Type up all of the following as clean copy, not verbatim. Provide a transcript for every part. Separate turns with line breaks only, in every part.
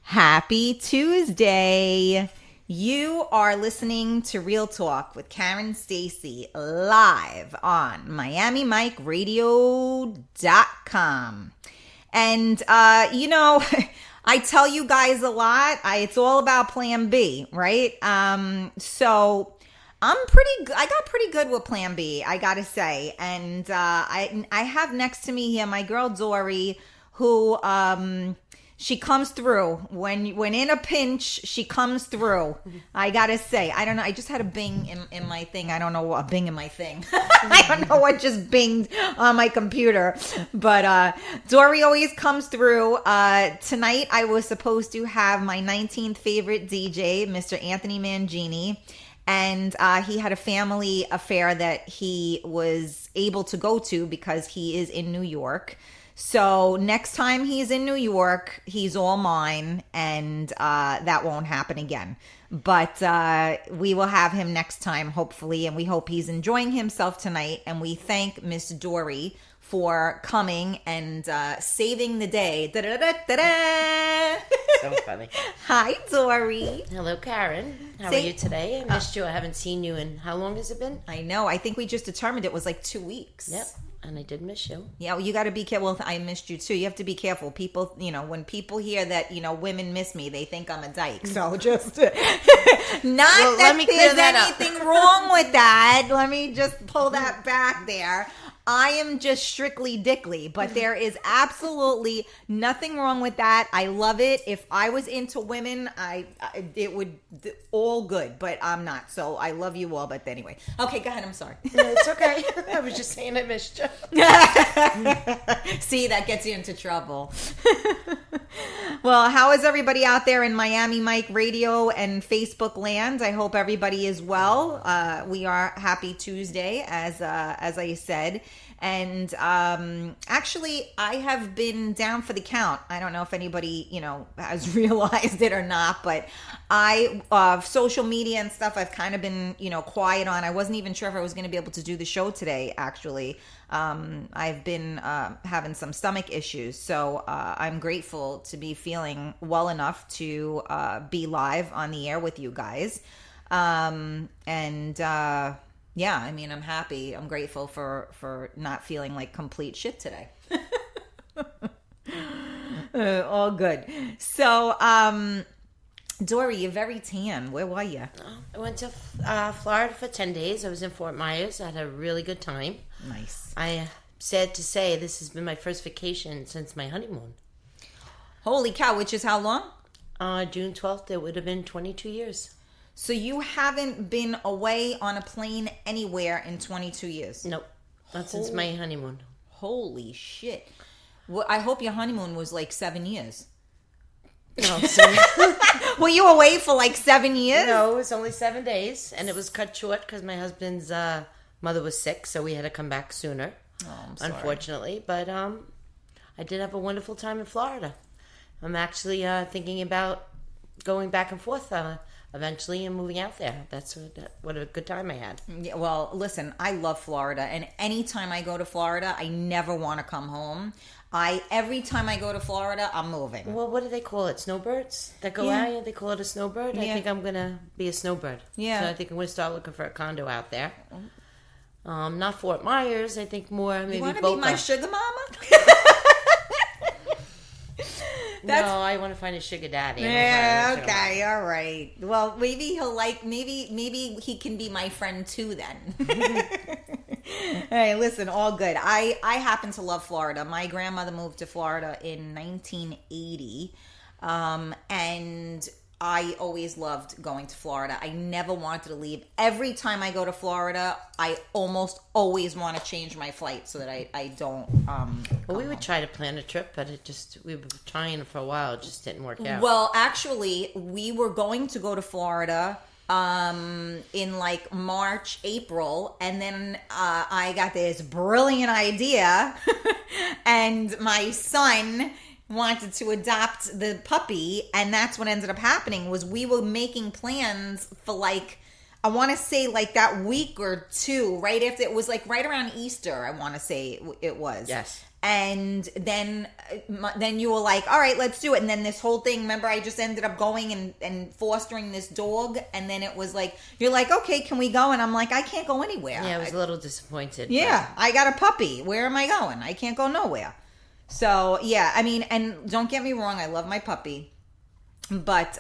Happy Tuesday. You are listening to Real Talk with Karen Stacy live on MiamiMikeRadio.com. And, I tell you guys a lot. It's all about Plan B, right? So I got pretty good with Plan B, I gotta say. And I have next to me here my girl Dori, who she comes through. When in a pinch, she comes through. I gotta say, I don't know. I just had a bing in my thing. I don't know what a bing in my thing. I don't know what just binged on my computer. But Dori always comes through. Tonight, I was supposed to have my 19th favorite DJ, Mr. Anthony Mangini. And he had a family affair that he was able to go to because he is in New York. So next time he's in New York, he's all mine, and that won't happen again. But we will have him next time, hopefully, and we hope he's enjoying himself tonight. And we thank Miss Dori for coming and saving the day. Da-da-da-da-da.
So funny.
Hi, Dori.
Hello, Karen. How are you today? I missed you. I haven't seen you in, how long has it been?
I know. I think we just determined it was like 2 weeks.
Yep. And I did miss you.
Yeah, well, you got to be careful. I missed you too. You have to be careful. People, when people hear that, women miss me, they think I'm a dyke. So just not that there's anything wrong with that. Let me just pull that back there. I am just strictly dickly, but there is absolutely nothing wrong with that. I love it. If I was into women, it would all good, but I'm not. So I love you all. But anyway, okay, go ahead. I'm sorry.
No, it's okay. I was just saying I missed you.
See, that gets you into trouble. Well, how is everybody out there in Miami Mike Radio and Facebook land? I hope everybody is well. We are happy Tuesday, as I said. And actually, I have been down for the count. I don't know if anybody, has realized it or not, but social media and stuff, I've kind of been, quiet on. I wasn't even sure if I was going to be able to do the show today, actually. I've been having some stomach issues, so I'm grateful to be feeling well enough to be live on the air with you guys. Yeah, I mean, I'm happy. I'm grateful for not feeling like complete shit today. All good. So, Dori, you're very tan. Where were you?
I went to Florida for 10 days. I was in Fort Myers. I had a really good time.
Nice.
I sad to say this has been my first vacation since my honeymoon.
Holy cow, which is how long?
June 12th, it would have been 22 years.
So you haven't been away on a plane anywhere in 22 years?
Nope. Not since my honeymoon.
Holy shit. Well, I hope your honeymoon was like 7 years.
No, so
were you away for like 7 years?
No, it was only 7 days, and it was cut short because my husband's mother was sick, so we had to come back sooner.
Oh, I'm sorry.
Unfortunately, but I did have a wonderful time in Florida. I'm actually thinking about going back and forth eventually and moving out there. That's what a good time I had.
Yeah, well, listen, I love Florida, and anytime I go to Florida, I never want to come home. Every time I go to Florida, I'm moving.
Well, what do they call it? Snowbirds that go out? They call it a snowbird. Yeah. I think I'm gonna be a snowbird.
Yeah.
So I think I'm gonna start looking for a condo out there. Not Fort Myers. I think more maybe. You want to be
my sugar mama?
No, I want to find a sugar daddy.
Yeah, okay, all right. Well, maybe maybe he can be my friend too then. Hey, listen, all good. I happen to love Florida. My grandmother moved to Florida in 1980, and I always loved going to Florida. I never wanted to leave. Every time I go to Florida, I almost always want to change my flight so that I don't.
Well, we would try to plan a trip, but we were trying for a while. It just didn't work out.
Well, actually, we were going to go to Florida in like March, April, and then I got this brilliant idea, and my son wanted to adopt the puppy, and that's what ended up happening. Was we were making plans for like I want to say like that week or two, right after it was like right around Easter, I want to say it was.
Yes.
And then you were like, all right, let's do it. And then this whole thing, remember, I just ended up going and fostering this dog. And then it was like, you're like, okay, can we go? And I'm like, I can't go anywhere.
Yeah, I was a little disappointed.
Yeah, I got a puppy. Where am I going? I can't go nowhere. So, yeah, I mean, and don't get me wrong, I love my puppy. But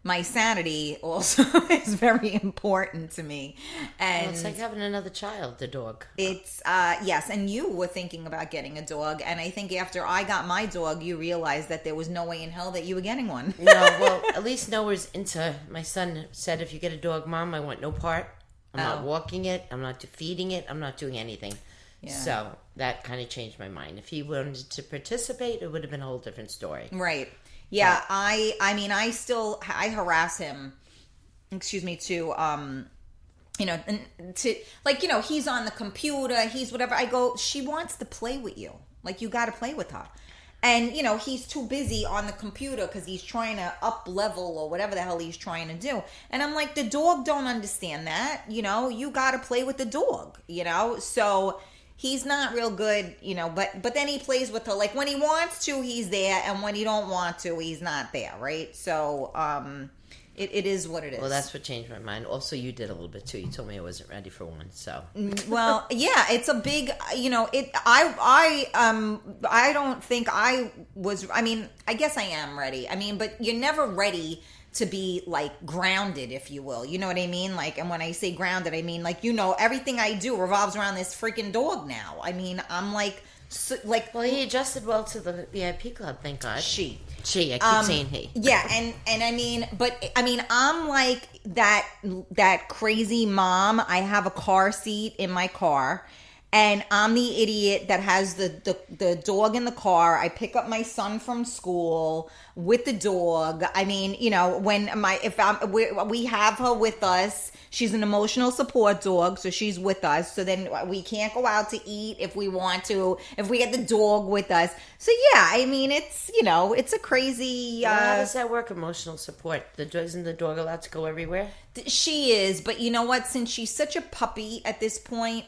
my sanity also is very important to me. And
well, it's like having another child, the dog.
It's yes, and you were thinking about getting a dog, and I think after I got my dog, you realized that there was no way in hell that you were getting one.
No, well, at least Noah's into. My son said, "If you get a dog, Mom, I want no part. I'm not walking it. I'm not feeding it. I'm not doing anything." Yeah. So that kind of changed my mind. If he wanted to participate, it would have been a whole different story.
Right. Yeah, I mean, I harass him, excuse me, to, you know, to, like, you know, he's on the computer, he's whatever. I go, she wants to play with you. Like, you got to play with her. And, you know, he's too busy on the computer because he's trying to up level or whatever the hell he's trying to do. And I'm like, the dog don't understand that, you know, you got to play with the dog, you know, so... He's not real good, you know, but then he plays with her. Like, when he wants to, he's there, and when he don't want to, he's not there, right? So, it is what it is.
Well, that's what changed my mind. Also, you did a little bit, too. You told me I wasn't ready for one, so.
Well, yeah, it's a big, you know, I don't think I was, I mean, I guess I am ready. I mean, but you're never ready to be like grounded, if you will. You know what I mean? Like, and when I say grounded, I mean like, you know, everything I do revolves around this freaking dog now. I mean, I'm like,
well, he adjusted well to the VIP club, thank God.
She,
I keep saying he.
Yeah, and I mean, but I mean, I'm like that crazy mom. I have a car seat in my car. And I'm the idiot that has the dog in the car. I pick up my son from school with the dog. I mean, you know, we have her with us. She's an emotional support dog, so she's with us. So then we can't go out to eat if we want to, if we get the dog with us. So yeah, I mean, it's, you know, it's a crazy...
how does that work, emotional support? Isn't the dog allowed to go everywhere?
She is, but you know what? Since she's such a puppy at this point...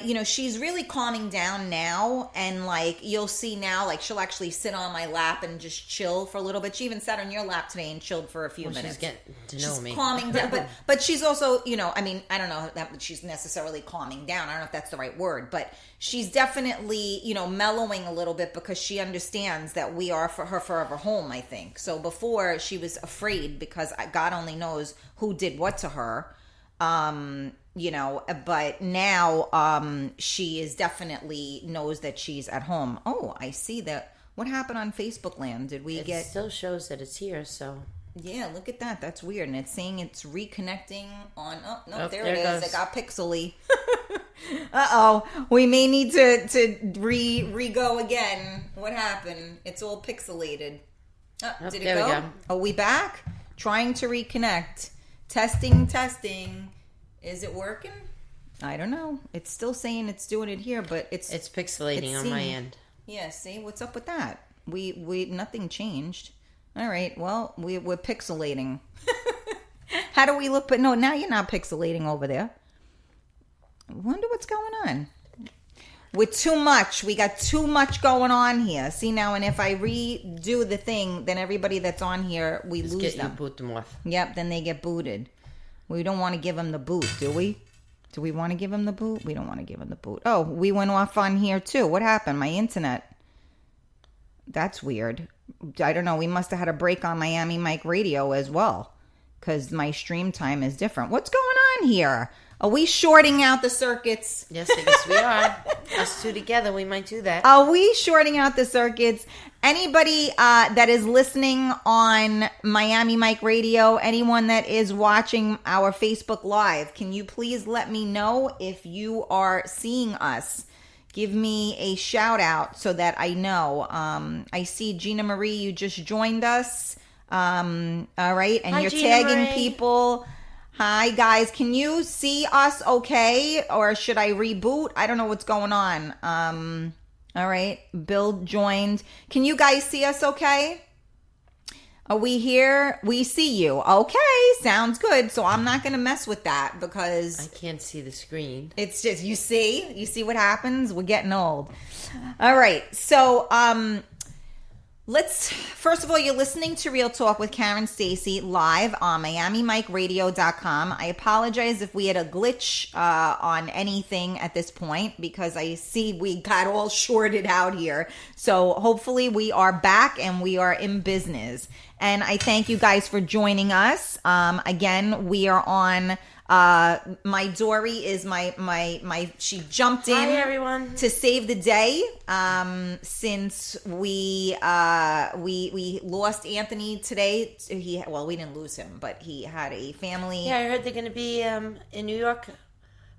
you know, she's really calming down now, and like you'll see now, like she'll actually sit on my lap and just chill for a little bit. She even sat on your lap today and chilled for a few minutes.
She's getting to know me.
She's calming down, but she's also, you know, I mean, I don't know that she's necessarily calming down. I don't know if that's the right word, but she's definitely, you know, mellowing a little bit because she understands that we are for her forever home. I think so. Before she was afraid because God only knows who did what to her. You know, but now she is definitely knows that she's at home. Oh, I see that. What happened on Facebook land? Did we
It still shows that it's here, so.
Yeah, look at that. That's weird. And it's saying it's reconnecting on. Oh, no, there
it
is.
goes.
It got pixely. Uh-oh. We may need to re-go again. What happened? It's all pixelated. Oh, did it
there
go?
we go.
Are we back? Trying to reconnect. Testing. Is it working? I don't know. It's still saying it's doing it here, but it's
pixelating on my end.
Yeah, see, what's up with that? We nothing changed. All right, well, we're pixelating. How do we look? But no, now you're not pixelating over there. I wonder what's going on. With too much. We got too much going on here. See now, and if I redo the thing, then everybody that's on here, we lose them.
Boot them off.
Yep, then they get booted. We don't want to give him the boot, do we? Do we want to give him the boot? We don't want to give him the boot. Oh, we went off on here too. What happened? My internet. That's weird. I don't know. We must have had a break on Miami Mike Radio as well, because my stream time is different. What's going on here? Are we shorting out the circuits?
Yes, I guess we are. Us two together, we might do that.
Are we shorting out the circuits? Anybody that is listening on Miami Mike Radio, anyone that is watching our Facebook Live, can you please let me know if you are seeing us? Give me a shout out so that I know. I see Gina Marie, you just joined us. All right, and
Hi,
you're
Gina
tagging
Marie.
people. Hi, guys. Can you see us okay? Or should I reboot? I don't know what's going on. All right. Bill joined. Can you guys see us okay? Are we here? We see you. Okay, sounds good. So I'm not going to mess with that
I
because
can't see the screen.
it's just, you see what happens? We're getting old. All right. So, first of all, you're listening to Real Talk with Karen Stacy live on MiamiMikeRadio.com. I apologize if we had a glitch on anything at this point because I see we got all shorted out here. So hopefully we are back and we are in business. And I thank you guys for joining us. Again, we are on. My Dori is my she jumped in.
Hi, everyone.
To save the day. Since we lost Anthony today. We didn't lose him, but he had a family.
Yeah, I heard they're going to be in New York.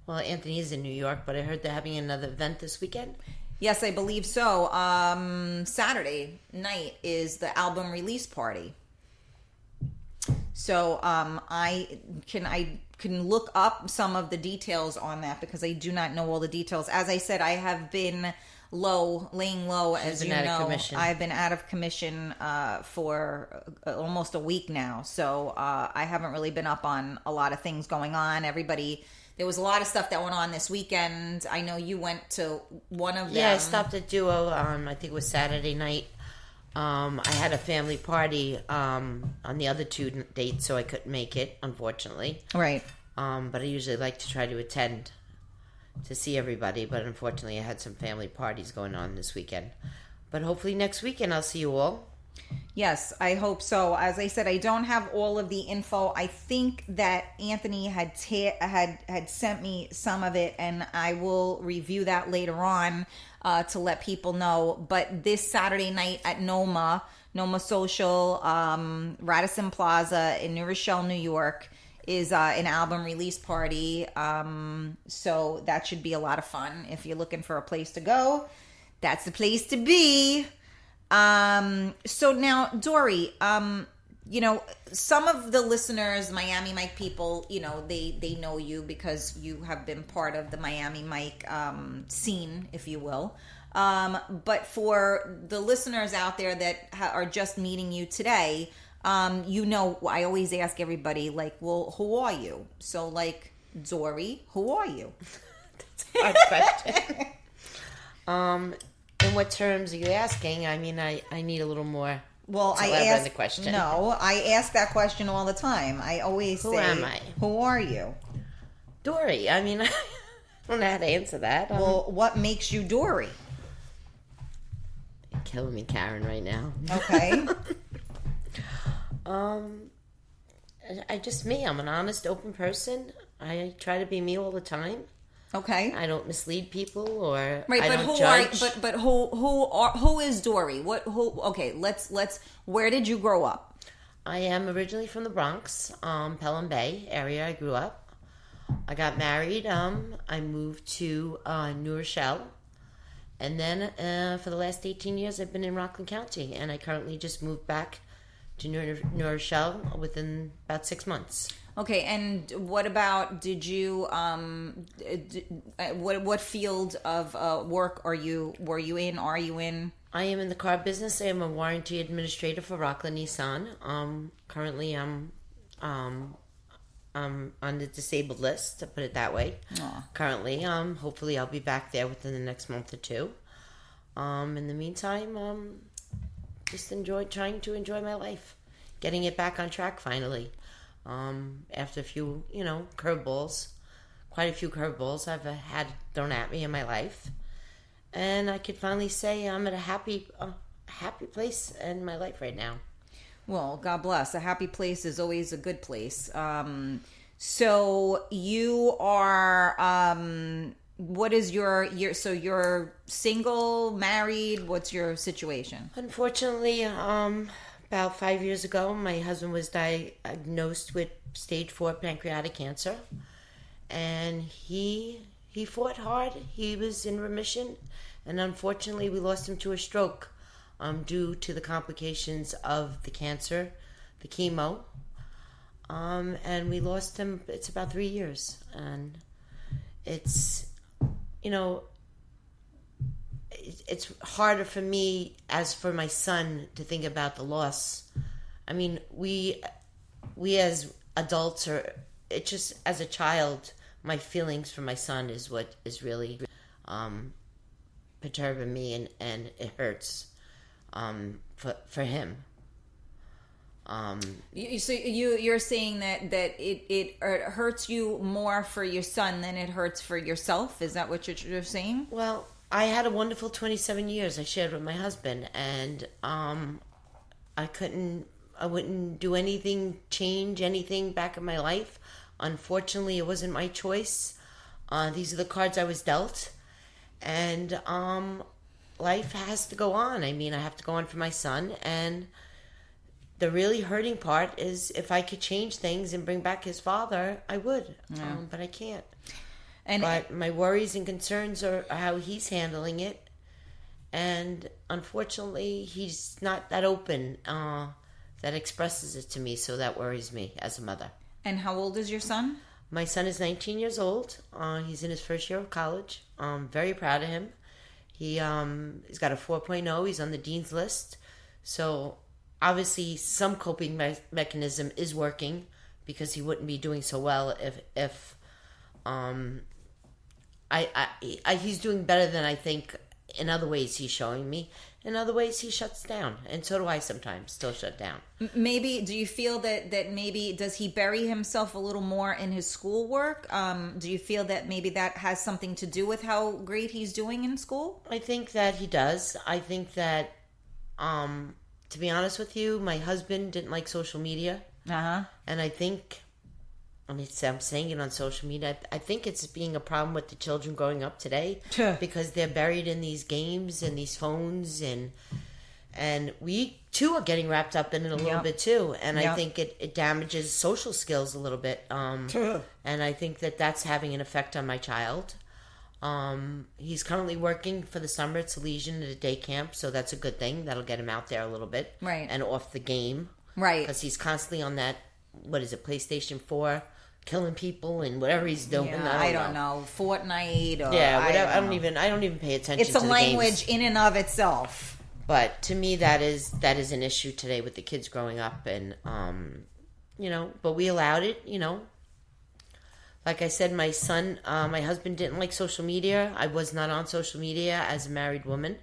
Well, Anthony is in New York, but I heard they're having another event this weekend.
Yes, I believe so. Saturday night is the album release party. So I can look up some of the details on that because I do not know all the details. As I said, I have been laying low, as you know. I've been out of commission for almost a week now. So I haven't really been up on a lot of things going on. There was a lot of stuff that went on this weekend. I know you went to one of them.
Yeah, I stopped at Duo. I think it was Saturday night. I had a family party on the other two dates, so I couldn't make it, unfortunately.
Right.
But I usually like to try to attend to see everybody. But unfortunately, I had some family parties going on this weekend. But hopefully next weekend I'll see you all.
Yes, I hope so. As I said, I don't have all of the info. I think that Anthony had sent me some of it, and I will review that later on to let people know. But this Saturday night at Noma Social, Radisson Plaza in New Rochelle, New York, is an album release party. So that should be a lot of fun. If you're looking for a place to go, that's the place to be. So now, Dori, some of the listeners, Miami Mike people, they know you because you have been part of the Miami Mike scene, if you will. But for the listeners out there that are just meeting you today, I always ask everybody, well, who are you? So, Dori, who are you?
That's a hard question. In what terms are you asking? I mean, I need a little more.
Well, I ask the question. No, I ask that question all the time. I always say, "Who am I? Who are you?"
Dori. I mean, I don't know how to answer that.
Well, what makes you Dori?
You're killing me, Karen, right now.
Okay.
I just me. I'm an honest, open person. I try to be me all the time.
Okay.
I don't mislead people or
right,
I
but
don't
who
judge.
But who is Dori? Okay, let's where did you grow up?
I am originally from the Bronx, Pelham Bay area. I grew up. I got married. I moved to New Rochelle. And then for the last 18 years I've been in Rockland County, and I currently just moved back to New Rochelle within about 6 months.
Okay, and what about, did you, what field of work are you in?
I am in the car business. I am a warranty administrator for Rockland Nissan. Currently I'm on the disabled list, to put it that way.
Aww.
Currently, hopefully I'll be back there within the next month or two. In the meantime, just trying to enjoy my life. Getting it back on track finally. After a few, curveballs, quite a few curveballs I've had thrown at me in my life, and I could finally say I'm at a happy place in my life right now.
Well, God bless. A happy place is always a good place. So you are, what is so you're single, married? What's your situation?
Unfortunately, about 5 years ago, my husband was diagnosed with stage 4 pancreatic cancer, and he fought hard. He was in remission, and unfortunately, we lost him to a stroke due to the complications of the cancer, the chemo, and we lost him. It's about 3 years, and it's harder for me, as for my son, to think about the loss I mean, we as adults are. It just as a child, my feelings for my son is what is really perturbing me, and it hurts for him.
So you're saying that it hurts you more for your son than it hurts for yourself? Is that what you're saying?
Well, I had a wonderful 27 years I shared with my husband, and I wouldn't do anything, change anything back in my life. Unfortunately, it wasn't my choice. These are the cards I was dealt, and life has to go on. I mean, I have to go on for my son, and the really hurting part is if I could change things and bring back his father, I would. Yeah. But I can't. But my worries and concerns are how he's handling it. And unfortunately, he's not that open that expresses it to me. So that worries me as a mother.
And how old is your son?
My son is 19 years old. He's in his first year of college. I'm very proud of him. He's got a 4.0. He's on the dean's list. So obviously, some coping mechanism is working, because he wouldn't be doing so well if he's doing better than I think. In other ways, he's showing me. In other ways, he shuts down, and so do I sometimes. Still shut down.
Maybe do you feel that maybe does he bury himself a little more in his schoolwork? Do you feel that maybe that has something to do with how great he's doing in school?
I think that he does. I think that. To be honest with you, my husband didn't like social media. And I think, I'm saying it on social media, I think it's being a problem with the children growing up today because they're buried in these games and these phones, and we too are getting wrapped up in it a little bit too. And I think it damages social skills a little bit. And I think that that's having an effect on my child. He's currently working for the summer at Salesian at a day camp, so that's a good thing. That'll get him out there a little bit,
right,
and off the game,
right?
Because he's constantly on that, what is it, PlayStation 4, killing people and whatever he's doing.
Yeah, I don't know, Fortnite or
whatever. I don't even pay attention.
It's a
to the
language
games.
In and of itself.
But to me, that is an issue today with the kids growing up, and but we allowed it, Like I said, my husband didn't like social media. I was not on social media as a married woman.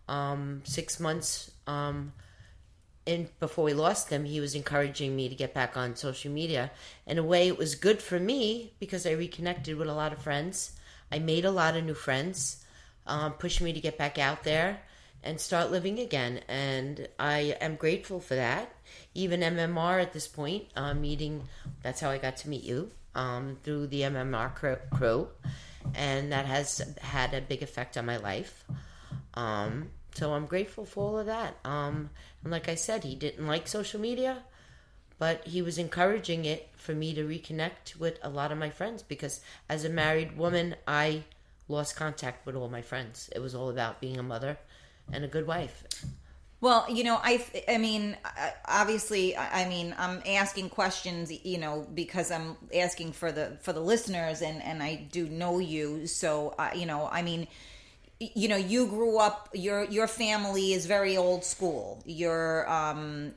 6 months before we lost him, he was encouraging me to get back on social media. In a way, it was good for me because I reconnected with a lot of friends. I made a lot of new friends, pushed me to get back out there and start living again. And I am grateful for that. Even MMR at this point, meeting, that's how I got to meet you. Through the MMR crew, and that has had a big effect on my life. So I'm grateful for all of that. And like I said, he didn't like social media, but he was encouraging it for me to reconnect with a lot of my friends, because as a married woman, I lost contact with all my friends. It was all about being a mother and a good wife.
Well, I mean, obviously, I mean, I'm asking questions, because I'm asking for the listeners, and I do know you. So, I mean, you grew up, your family is very old school. You're, and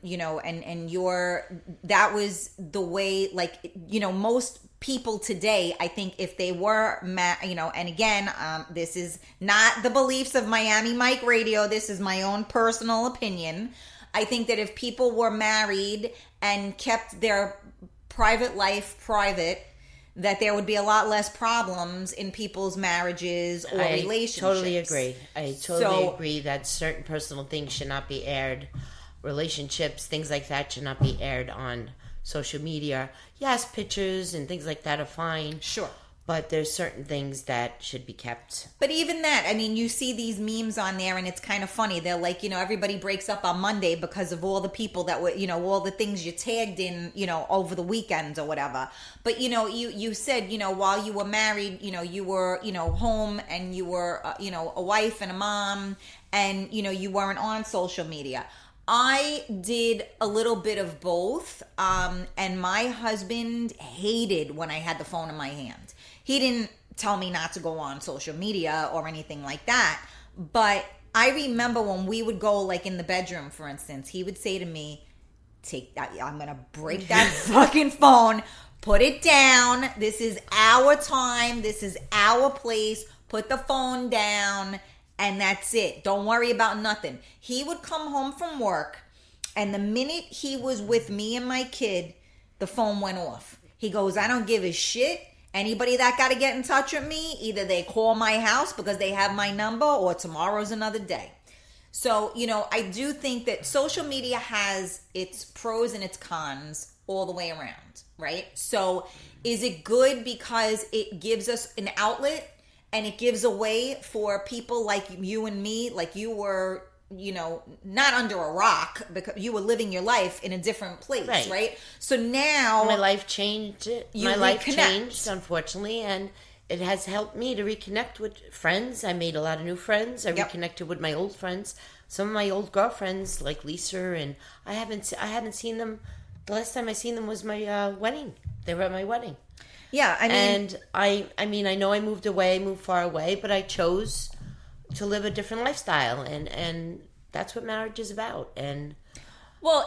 that was the way, like, most people today, I think if they were, and again, this is not the beliefs of Miami Mike Radio. This is my own personal opinion. I think that if people were married and kept their private life private, that there would be a lot less problems in people's marriages or relationships. I totally agree that certain personal things should not be aired. Relationships, things like that should not be aired on social media. Yes, pictures and things like that are fine. Sure.
But there's certain things that should be kept.
But even that, I mean, you see these memes on there and it's kind of funny. They're like, everybody breaks up on Monday because of all the people that were, all the things you tagged in, over the weekends or whatever. But, you said, while you were married, you were, home and you were, a wife and a mom and, you weren't on social media. I did a little bit of both, and my husband hated when I had the phone in my hand. He didn't tell me not to go on social media or anything like that, but I remember when we would go, like in the bedroom, for instance, he would say to me, I'm going to break that fucking phone. Put it down. This is our time. This is our place. Put the phone down, and that's it. Don't worry about nothing. He would come home from work, and the minute he was with me and my kid, the phone went off. He goes, I don't give a shit. Anybody that got to get in touch with me, either they call my house because they have my number, or tomorrow's another day. So, I do think that social media has its pros and its cons all the way around, right? So is it good because it gives us an outlet and it gives a way for people like you and me, like you were, not under a rock because you were living your life in a different place, right? So now
my life changed. Life changed, unfortunately, and it has helped me to reconnect with friends. I made a lot of new friends. I reconnected with my old friends. Some of my old girlfriends, like Lisa, and I hadn't seen them. The last time I seen them was my wedding. They were at my wedding.
Yeah,
and I know I moved far away, but I chose to live a different lifestyle, and that's what marriage is about. And
well,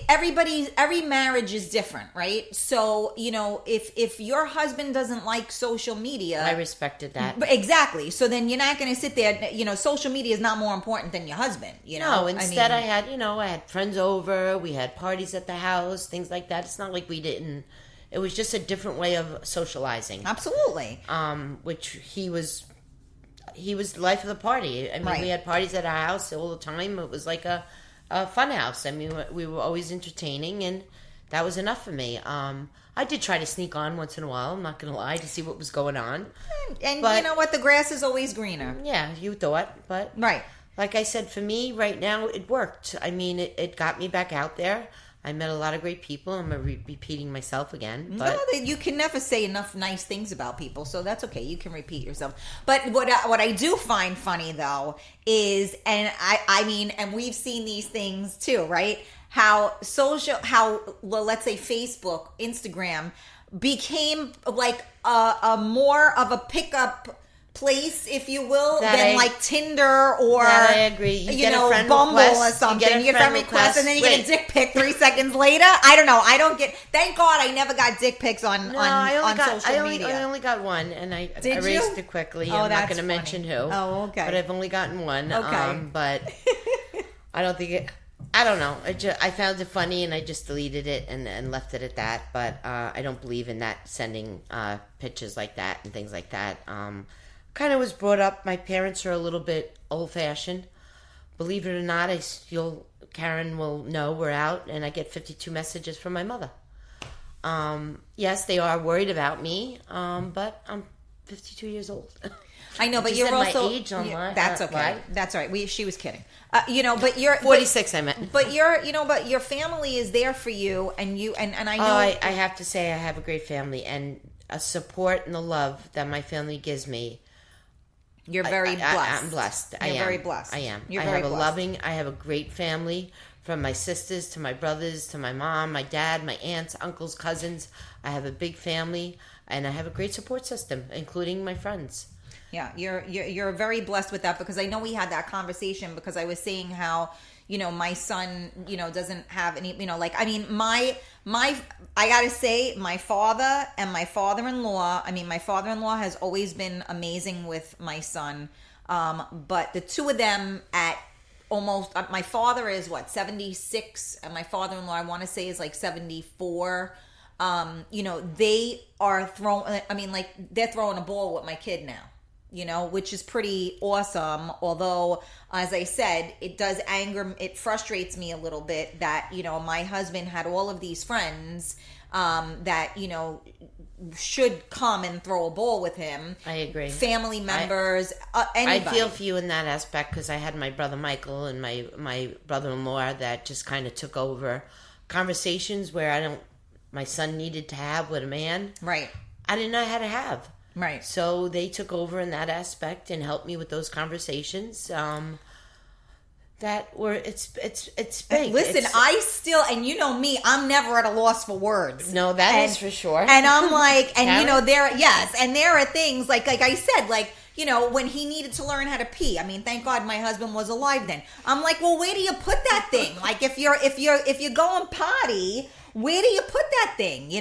every marriage is different, right? So, if your husband doesn't like social media,
I respected that.
Exactly. So then you're not going to sit there, social media is not more important than your husband,
No, instead I had friends over, we had parties at the house, things like that. It's not like we didn't. It was just a different way of socializing.
Absolutely.
Which he was the life of the party. We had parties at our house all the time. It was like a fun house. We were always entertaining, and that was enough for me. I did try to sneak on once in a while, I'm not going to lie, to see what was going on.
But, you know what? The grass is always greener.
Yeah, you thought, but...
Right.
Like I said, for me, right now, it worked. It got me back out there. I met a lot of great people. I'm repeating myself again. But
no, you can never say enough nice things about people, so that's okay. You can repeat yourself. But what I do find funny, though, is, and and we've seen these things too, right? How let's say Facebook, Instagram became like a more of a pickup place, if you will, than like Tinder or
that I agree. You get a friend
Bumble
request,
or something. You get a friend request and then you get a dick pic 3 seconds later. I don't know. Thank God I never got dick pics on social media.
I only got one, and I
Did
erased
you?
it quickly.
Oh,
I'm not
that's
going to mention who.
Oh, okay.
But I've only gotten one.
Okay.
But I don't think it... I don't know. I found it funny, and I just deleted it and left it at that. But I don't believe in that, sending pictures like that and things like that. Kind of was brought up. My parents are a little bit old-fashioned. Believe it or not, Karen will know we're out, and I get 52 messages from my mother. Yes, they are worried about me, but I'm 52 years old.
I know, but you're also
my age online.
That's okay.
Right?
That's all right. She was kidding. But you're
46. I meant.
But but your family is there for you, and I know.
I have to say, I have a great family, and a support and the love that my family gives me.
You're very blessed.
I'm blessed.
You're very blessed.
I am.
You're
I
very
have
blessed.
I have a great family, from my sisters to my brothers to my mom, my dad, my aunts, uncles, cousins. I have a big family, and I have a great support system, including my friends.
Yeah, you're very blessed with that, because I know we had that conversation, because I was saying how, my son, doesn't have any, I gotta say, my father and my father-in-law, my father-in-law has always been amazing with my son. But the two of them at almost, my father is 76, and my father-in-law, I want to say, is like 74. They are they're throwing a ball with my kid now. Which is pretty awesome. Although, as I said, it frustrates me a little bit that, my husband had all of these friends that, should come and throw a ball with him.
I agree.
Family members, anybody.
I feel for you in that aspect, because I had my brother Michael and my brother-in-law that just kind of took over conversations where my son needed to have with a man.
Right.
I didn't know how to have.
Right.
So they took over in that aspect and helped me with those conversations. It's big.
Listen, I still, and you know me, I'm never at a loss for words.
No, that is for sure.
And I'm like, and there are things like I said, like, when he needed to learn how to pee. I mean, thank God my husband was alive then. I'm like, well, where do you put that thing? Like, if you're going potty, where do you put that thing?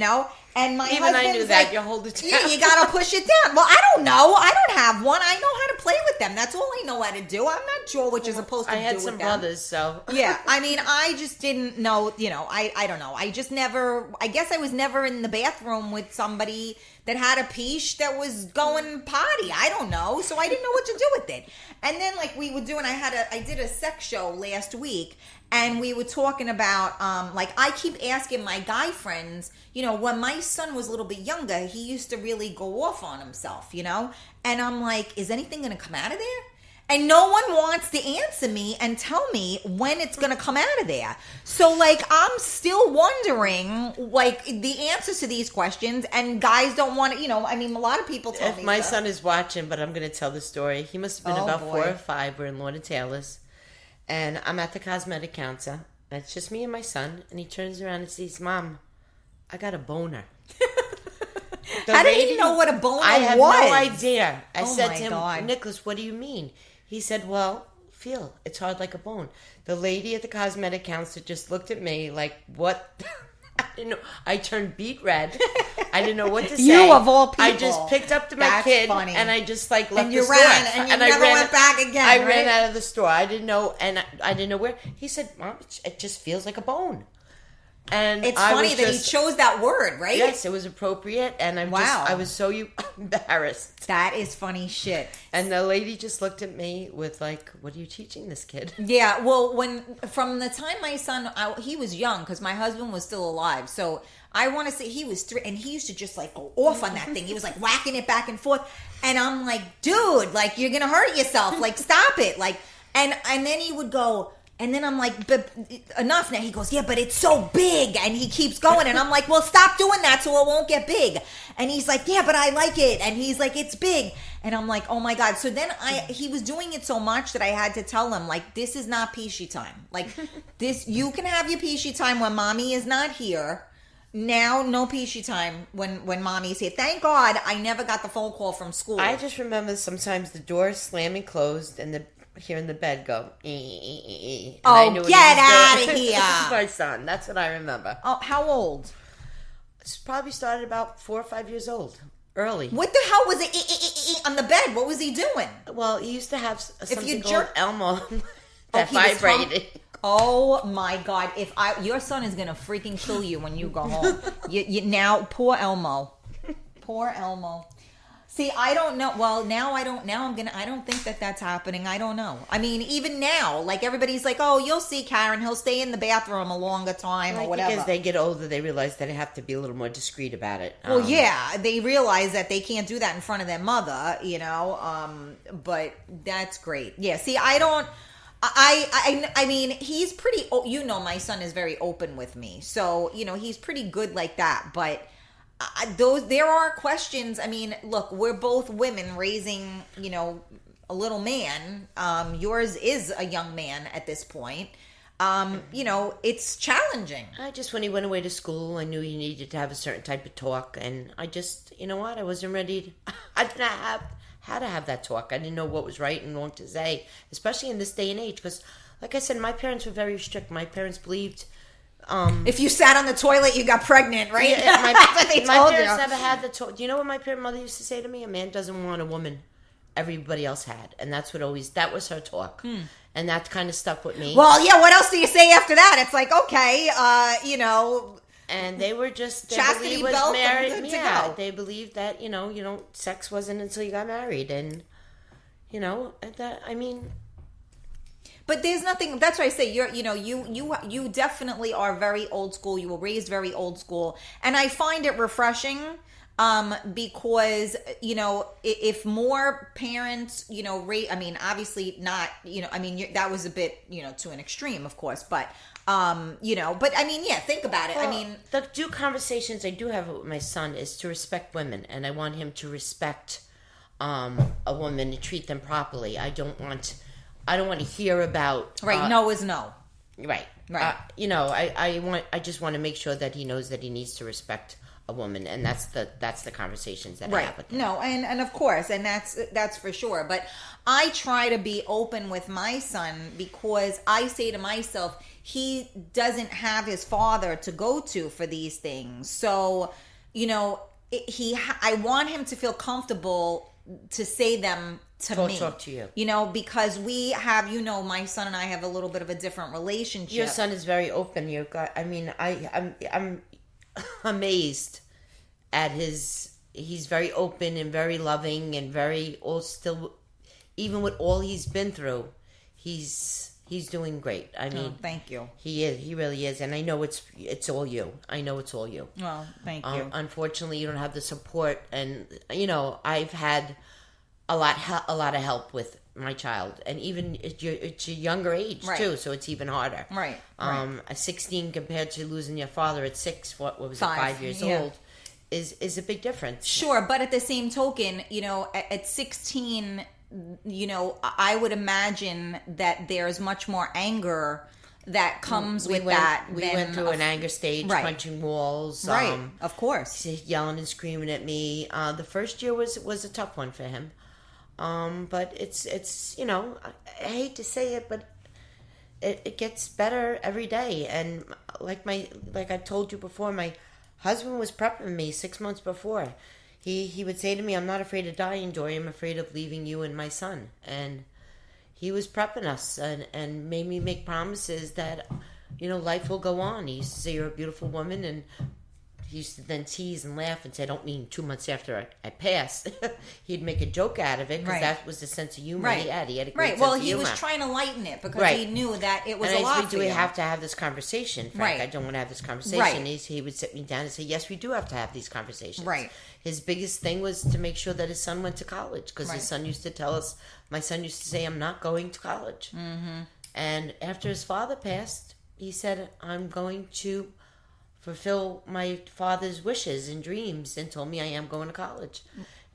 And my
Even I knew that.
like,
You hold it down.
Yeah, you gotta push it down. Well, I don't know. I don't have one. I know how to play with them. That's all I know how to do. I'm not sure what you're supposed to do
I had
with
some
them.
brothers, so.
Yeah, I mean, I just didn't know, I don't know. I just never, I guess I was never in the bathroom with somebody that had a peesh that was going potty. I don't know. So I didn't know what to do with it. And then like we were doing, I did a sex show last week, and we were talking about, like, I keep asking my guy friends, when my son was a little bit younger, he used to really go off on himself, and I'm like, is anything going to come out of there? And no one wants to answer me and tell me when it's going to come out of there. So, like, I'm still wondering, like, the answers to these questions, and guys don't want to, I mean, a lot of people tell me
If my
stuff.
son is watching, but I'm going to tell the story. He must have been about
boy.
4 or 5. We're in Lord & Taylor's. And I'm at the cosmetic counter. And it's just me and my son. And he turns around and says, Mom, I got a boner.
How did he know what a boner was?
I have no idea. I
Oh
said
my
to him,
God.
Nicholas, what do you mean? He said, well, feel. It's hard like a bone. The lady at the cosmetic counter just looked at me like, what? I didn't know. I turned beet red. I didn't know what to say.
You of all people.
I just picked up to my
That's
kid
funny.
and I just like left
And you
the store.
ran, and you never went back again,
I
right?
ran out of the store. I didn't know, and I didn't know where. He said, Mom, it just feels like a bone. And
It's
I
funny
was
that
just,
he chose that word, right?
Yes, it was appropriate, and I was so embarrassed.
That is funny shit.
And the lady just looked at me with like, "What are you teaching this kid?"
Yeah, well, from the time my son, he was young because my husband was still alive. So I want to say he was 3, and he used to just like go off on that thing. He was like whacking it back and forth, and I'm like, dude, like you're gonna hurt yourself. Like stop it. Like, and then he would go. And then I'm like, but enough now. He goes, yeah, but it's so big. And he keeps going. And I'm like, well, stop doing that so it won't get big. And he's like, yeah, but I like it. And he's like, it's big. And I'm like, oh my God. So then he was doing it so much that I had to tell him, like, this is not peachy time. Like, you can have your peachy time when mommy is not here. Now, no peachy time when mommy's here. Thank God I never got the phone call from school.
I just remember sometimes the door slamming closed and hearing the bed go. And
Oh,
I knew
get out of here.
My son. That's what I remember.
Oh, how old?
It's probably started about 4 or 5 years old. Early.
What the hell was it on the bed? What was he doing?
Well, he used to have something
you
called
jerk-
Elmo
Oh,
that
he was
vibrated.
Oh my God! Your son is gonna freaking kill you when you go home. you now, poor Elmo, poor Elmo. See, I don't know. Well, now I don't. Now I don't think that's happening. I don't know. I mean, even now, like everybody's like, "Oh, you'll see, Karen. He'll stay in the bathroom a longer time or whatever."
As they get older, they realize that they have to be a little more discreet about it.
Well, yeah, they realize that they can't do that in front of their mother, but that's great. Yeah, see, I don't. I mean, he's pretty. My son is very open with me, so he's pretty good like that. But there are questions. I mean, look, we're both women raising, a little man. Yours is a young man at this point. It's challenging.
When he went away to school, I knew he needed to have a certain type of talk, and I just, I wasn't ready. I didn't have how to have that talk. I didn't know what was right and wrong to say, especially in this day and age. Because, like I said, my parents were very strict. My parents believed.
If you sat on the toilet, you got pregnant, right?
Yeah,
my
parents never had the talk. Do you know what my mother used to say to me? A man doesn't want a woman everybody else had, and that was her talk. And that kind of stuck with me.
Well, yeah, what else do you say after that? It's like, okay,
And they were just
chastity belt,
married.
good to
Yeah,
go.
they believed that sex wasn't until you got married, and
But there's nothing. That's why I say you definitely are very old school. You were raised very old school, and I find it refreshing. Because if more parents, obviously not, that was a bit, to an extreme, of course, but, but I mean, yeah, think about it.
Well, the conversations I do have with my son is to respect women, and I want him to respect, a woman and treat them properly. I don't want to hear about,
right. No is no.
Right.
Right.
I just want to make sure that he knows that he needs to respect a woman, and that's the conversations that I
Right.
have with them.
No, and of course, and that's for sure. But I try to be open with my son because I say to myself, he doesn't have his father to go to for these things. So, I want him to feel comfortable to say them to me.
Talk to you.
Because we have, my son and I have a little bit of a different relationship.
Your son is very open. I'm amazed at he's very open and very loving and even with all he's been through, he's doing great.
Thank you.
He really is, and I know it's all you. I know it's all you.
Well, thank you.
Unfortunately, you don't have the support, and I've had a lot of help with my child, and even it's a younger age too, so it's even harder.
Right.
A 16 compared to losing your father at 6. What was it? 5 years
yeah.
old is a big difference.
Sure, but at the same token, at 16, I would imagine that there's much more anger that comes with that.
We went through an anger stage, punching walls,
right? Of course,
yelling and screaming at me. The first year was a tough one for him. But it's I hate to say it, but it gets better every day. And like I told you before, my husband was prepping me 6 months before. He would say to me, "I'm not afraid of dying, Dori. I'm afraid of leaving you and my son." And he was prepping us and made me make promises that life will go on. He used to say, "You're a beautiful woman," and he used to then tease and laugh and say, "I don't mean 2 months after I passed." He'd make a joke out of it because that was the sense of humor he had. He had a great sense of humor.
Well, he was trying to lighten it because he knew that it was a lot for you.
Do we have to have this conversation, Frank? I don't want to have this conversation.
Right.
He would sit me down and say, "Yes, we do have to have these conversations."
Right.
His biggest thing was to make sure that his son went to college because his son used to tell us, my son used to say, "I'm not going to college." Mm-hmm. And after his father passed, he said, "I'm going to fulfill my father's wishes and dreams," and told me I am going to college.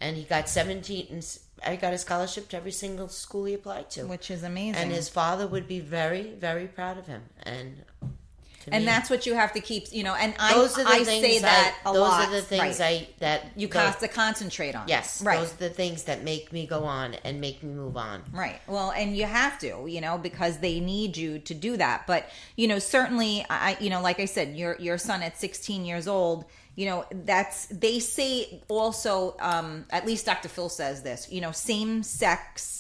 And he got 17, and I got a scholarship to every single school he applied to.
Which is amazing.
And his father would be very, very proud of him. And
that's what you have to keep, and I say that a lot.
Those are the things that
you have to concentrate on.
Yes, those are the things that make me go on and make me move on. Right.
Well, and you have to, because they need you to do that. But certainly, like I said, your son at 16 years old, they say also, at least Dr. Phil says this, same sex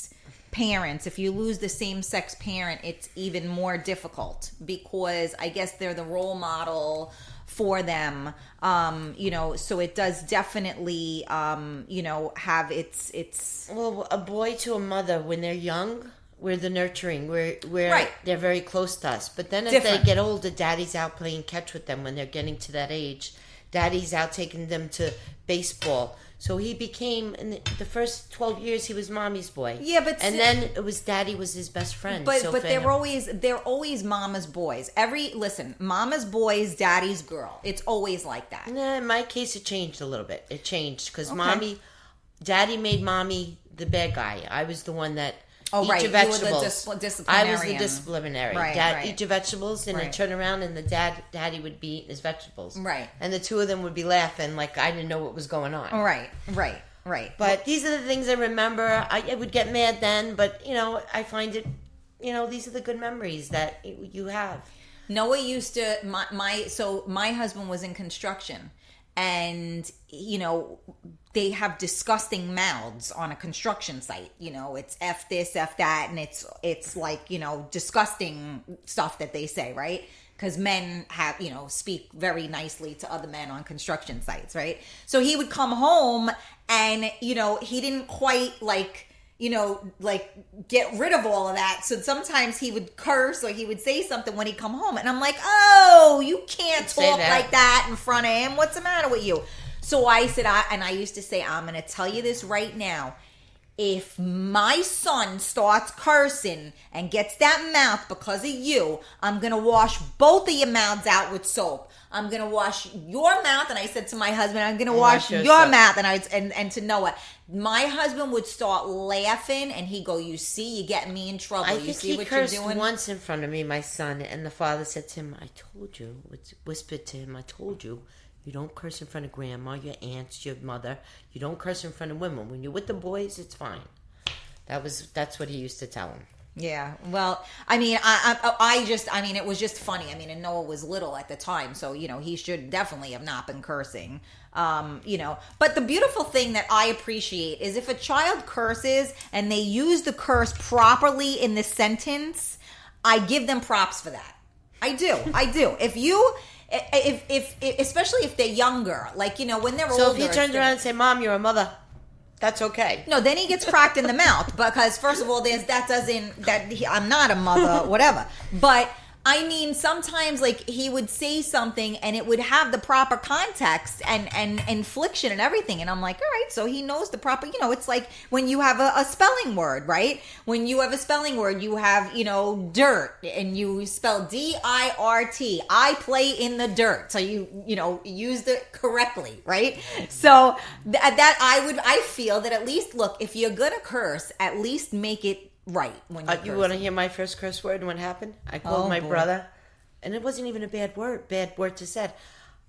parents, if you lose the same sex parent, it's even more difficult because I guess they're the role model for them. So it does definitely have its
well, a boy to a mother when they're young, we're the nurturing, we're they're very close to us. But then as they get older, daddy's out playing catch with them when they're getting to that age. Daddy's out taking them to baseball. So he became, in the first 12 years, he was mommy's boy.
Yeah, but
then it was daddy was his best friend.
But they're always mama's boys. Mama's boys, daddy's girl. It's always like that.
Nah, in my case, it changed a little bit. It changed because daddy made mommy the bad guy. I was the one that eat your vegetables.
You were the disciplinarian.
I was the disciplinary. Dad eat your vegetables, and then turn around, and daddy would be eating his vegetables.
Right.
And the two of them would be laughing like I didn't know what was going on.
Right.
But these are the things I remember. I would get mad then, but I find it. These are the good memories that you have.
Noah used to my husband was in construction, and they have disgusting mouths on a construction site. It's F this, F that, and it's like, disgusting stuff that they say, right? Because men have, speak very nicely to other men on construction sites, right? So he would come home and, he didn't quite get rid of all of that. So sometimes he would curse or he would say something when he'd come home. And I'm like, oh, you can't talk like that in front of him. What's the matter with you? So I said, I used to say, I'm going to tell you this right now. If my son starts cursing and gets that mouth because of you, I'm going to wash both of your mouths out with soap. I'm going to wash your mouth. And I said to my husband, I'm going to wash your mouth. And to Noah, my husband would start laughing and he'd go, you see, you're getting me in trouble.
I
you
think
see
he
what
cursed
you're doing?
Once in front of me, my son, and the father said to him, I told you, whispered to him, I told you, You don't curse in front of grandma, your aunts, your mother. You don't curse in front of women. When you're with the boys, it's fine. That's what he used to tell him.
Yeah, well, I mean, I mean, it was just funny. I mean, and Noah was little at the time, so, he should definitely have not been cursing. But the beautiful thing that I appreciate is if a child curses and they use the curse properly in the sentence, I give them props for that. I do. If especially if they're younger, like, when they're older.
So if he turns around and say, Mom, you're a mother, that's okay.
No, then he gets cracked in the mouth because, first of all, I'm not a mother, whatever. But I mean, sometimes like he would say something and it would have the proper context and inflection and everything. And I'm like, all right, so he knows the proper, it's like when you have a spelling word, right? When you have a spelling word, you have, dirt and you spell D-I-R-T. I play in the dirt. So you used it correctly, right? So I feel that at least, look, if you're going to curse, at least make it right when
you want to hear my first curse word and what happened? I called my brother, and it wasn't even a bad word to said,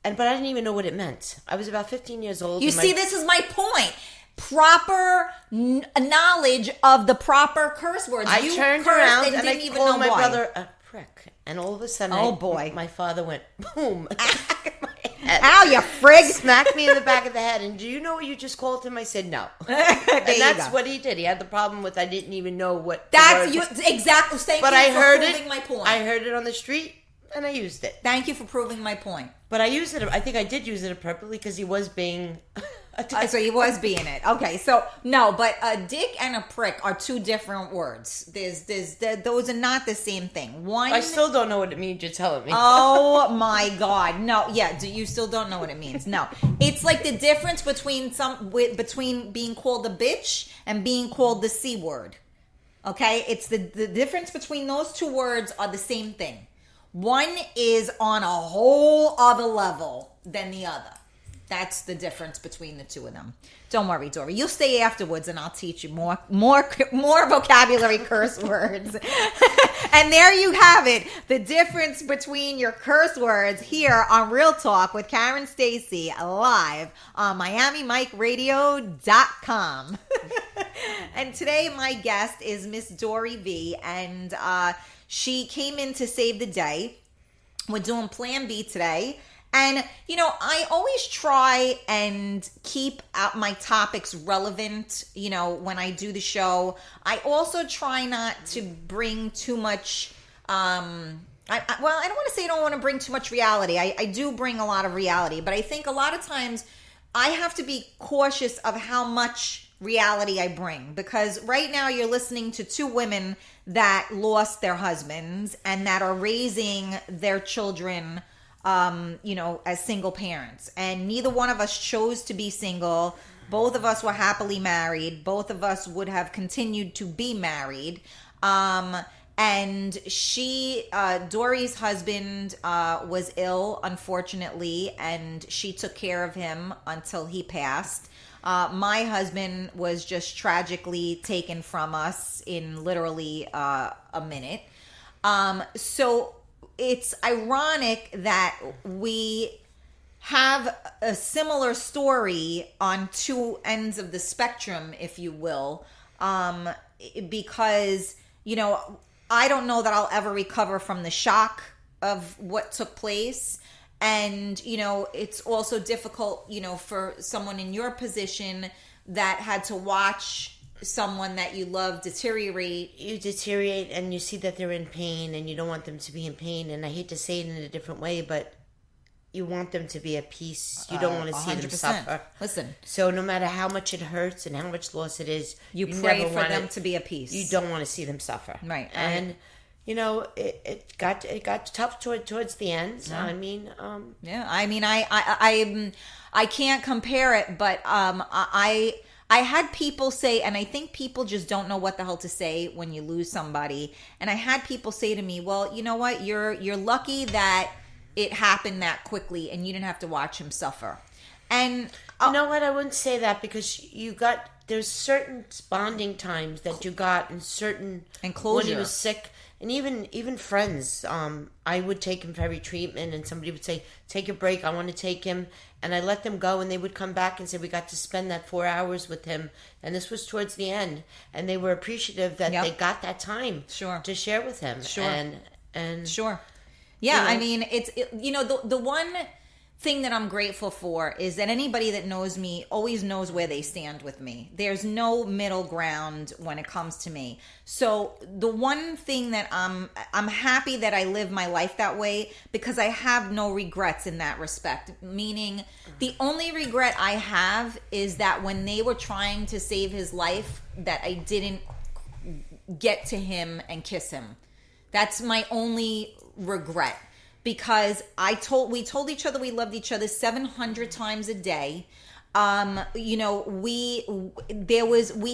but I didn't even know what it meant. I was about 15 years old.
You see, this is my point. Proper knowledge of the proper curse words.
I turned around and I called my brother a prick, and all of a sudden, my father went boom.
Ow, you frig!
Smacked me in the back of the head. And do you know what you just called him? I said no. And that's what he did. He had the problem with I didn't even know what.
That's you exactly. Thank
but
you
I
for
heard
proving
it.
My point.
I heard it on the street and I used it.
Thank you for proving my point.
But I used it. I think I did use it appropriately because he was being.
So he was being it. Okay, so no, but a dick and a prick are two different words. Those are not the same thing. One,
I still don't know what it means. You're telling me.
Oh my God, no, yeah, you still don't know what it means. No, it's like the difference between being called a bitch and being called the C word. Okay, it's the difference between those two words are the same thing. One is on a whole other level than the other. That's the difference between the two of them. Don't worry, Dori. You'll stay afterwards and I'll teach you more vocabulary curse words. And there you have it. The difference between your curse words here on Real Talk with Karen Stacy live on MiamiMikeRadio.com. And today my guest is Miss Dori V. And she came in to save the day. We're doing Plan B today. And, I always try and keep out my topics relevant, when I do the show. I also try not to bring too much, I don't want to say I don't want to bring too much reality. I do bring a lot of reality, but I think a lot of times I have to be cautious of how much reality I bring. Because right now you're listening to two women that lost their husbands and that are raising their children as single parents. And neither one of us chose to be single. Both of us were happily married. Both of us would have continued to be married. And Dori's husband was ill, unfortunately, and she took care of him until he passed. My husband was just tragically taken from us in literally a minute. So it's ironic that we have a similar story on two ends of the spectrum, if you will, because, I don't know that I'll ever recover from the shock of what took place. And, it's also difficult, for someone in your position that had to watch someone that you love deteriorate.
You deteriorate and you see that they're in pain and you don't want them to be in pain. And I hate to say it in a different way, but you want them to be at peace. You don't want to see 100%. Them suffer.
Listen.
So no matter how much it hurts and how much loss it is,
you pray for them to be at peace.
You don't want to see them suffer.
Right.
And it got tough towards the end. Yeah. I mean,
I can't compare it, but I had people say, and I think people just don't know what the hell to say when you lose somebody. And I had people say to me, well, you know what? You're lucky that it happened that quickly and you didn't have to watch him suffer. And
you know what? I wouldn't say that because there's certain bonding times that you got and certain
and closure.
When he was sick And even friends, I would take him for every treatment, and somebody would say, "Take a break. I want to take him," and I let them go, and they would come back and say, "We got to spend that 4 hours with him," and this was towards the end, and they were appreciative that
Yep.
they got that time to share with him.
Sure.
And
Sure. Yeah,
you know,
I mean, the one thing that I'm grateful for is that anybody that knows me always knows where they stand with me. There's no middle ground when it comes to me. So the one thing that I'm happy that I live my life that way, because I have no regrets in that respect. Meaning, the only regret I have is that when they were trying to save his life, that I didn't get to him and kiss him. That's my only regret, because we told each other we loved each other 700 times a day. We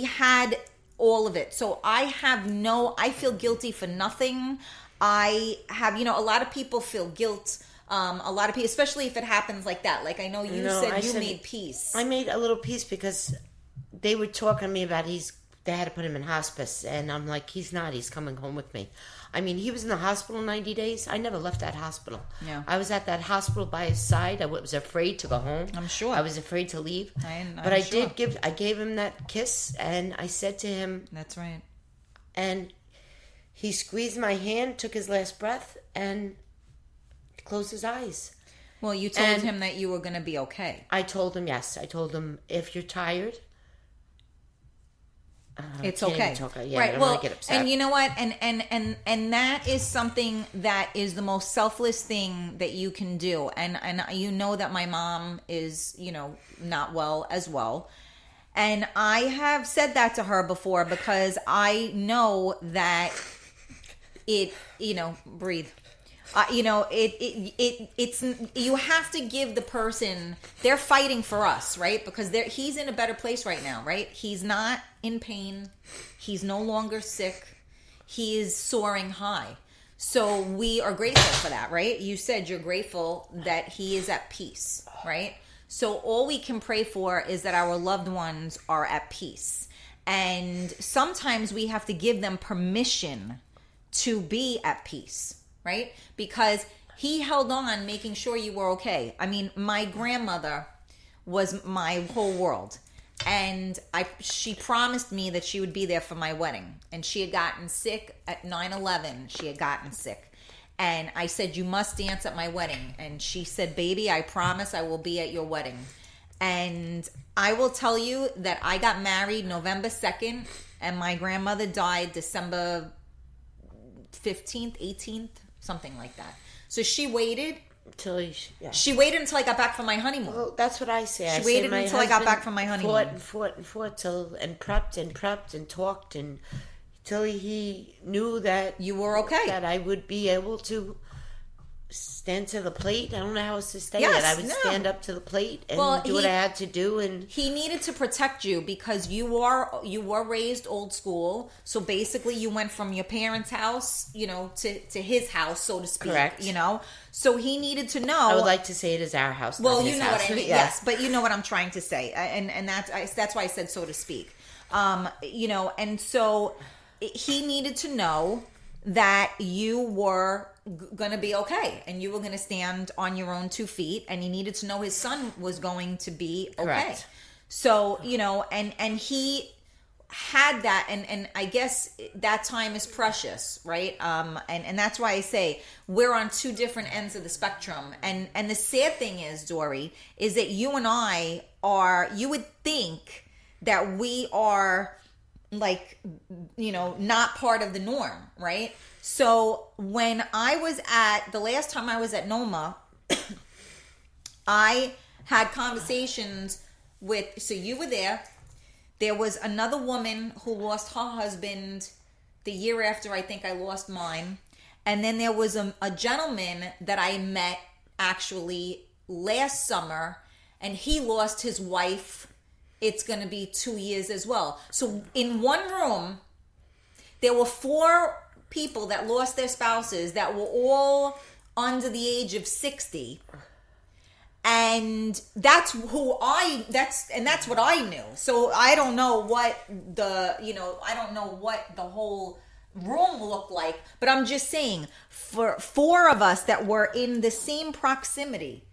had all of it. So I feel guilty for nothing. I have, a lot of people feel guilt. A lot of people, especially if it happens like that. Like, I know you said you made peace.
I made a little peace because they were talking to me about they had to put him in hospice, and I'm like, he's not. He's coming home with me. I mean, he was in the hospital 90 days. I never left that hospital.
Yeah.
I was at that hospital by his side. I was afraid to go home.
I'm sure.
I was afraid to leave.
But
I gave him that kiss, and I said to him,
"That's right."
And he squeezed my hand, took his last breath, and closed his eyes.
Well, you told him that you were going to be okay.
I told him, yes. I told him, if you're tired,
it's okay.
Right. I don't get upset.
And you know what? And that is something that is the most selfless thing that you can do. And you know that my mom is, not well as well. And I have said that to her before, because I know that breathe. It's you have to give the person, they're fighting for us, right? Because he's in a better place right now, right? He's not in pain. He's no longer sick. He is soaring high. So we are grateful for that, right? You said you're grateful that he is at peace, right? So all we can pray for is that our loved ones are at peace. And sometimes we have to give them permission to be at peace. Right? Because he held on, making sure you were okay. I mean, my grandmother was my whole world. And she promised me that she would be there for my wedding. And she had gotten sick at 9/11. She had gotten sick. And I said, "You must dance at my wedding." And she said, "Baby, I promise I will be at your wedding." And I will tell you that I got married November 2nd. And my grandmother died December 15th, 18th. Something like that. So she waited She waited until I got back from my honeymoon.
Well, that's what I say.
She waited until I got back from my honeymoon.
Fought and prepped and talked until he knew that
you were okay.
That I would be able to stand to the plate. I don't know how else to say
it.
I would stand up to the plate and do what I had to do. And
he needed to protect you because you were raised old school. So basically, you went from your parents' house, to his house, so to speak.
Correct.
So he needed to know.
I would like to say it is our house.
Well, you know
house.
what I mean.
Yeah.
Yes, but you know what I'm trying to say, and that's why I said so to speak. And so he needed to know that you were going to be okay and you were going to stand on your own 2 feet, and he needed to know his son was going to be okay.
Correct.
So, and he had that, and I guess that time is precious, right? And that's why I say we're on 2 different ends of the spectrum. And the sad thing is, Dori, is that you and I you would think that we are not part of the norm, right? So when the last time I was at Noma, I had conversations so you were there. There was another woman who lost her husband the year after I think I lost mine. And then there was a gentleman that I met actually last summer, and he lost his wife. It's going to be 2 years as well. So in one room, there were 4 people that lost their spouses that were all under the age of 60. And that's what I knew. So I don't know what the whole room look like, but I'm just saying, for four of us that were in the same proximity,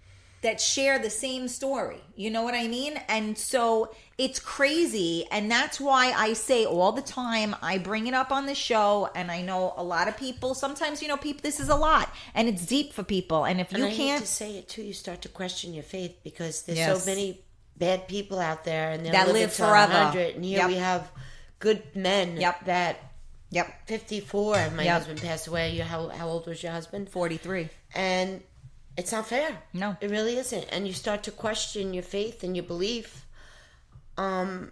that share the same story, you know what I mean? And so it's crazy, and that's why I say all the time, I bring it up on the show, and I know a lot of people, sometimes, you know, people, this is a lot, and it's deep for people, and if you
I
can't...
hate to say it too, you start to question your faith, because there's
Yes.
so many bad people out there, and
that live forever.
100, and here we have good men that... 54, my husband passed away. How old was your husband?
43.
And it's not fair.
No.
It really isn't. And you start to question your faith and your belief. And,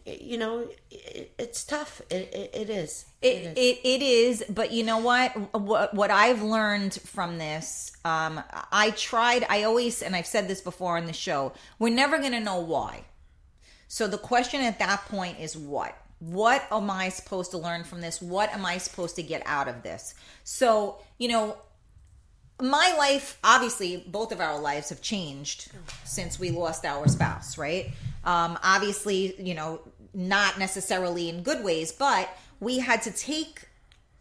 you know, it's tough. It is.
It is, but you know what I've learned from this, I always, and I've said this before on the show, we're never going to know why. So the question at that point is what? What am I supposed to learn from this? What am I supposed to get out of this? So, you know, my life, obviously, both of our lives have changed since we lost our spouse, right? Obviously, you know, not necessarily in good ways, but we had to take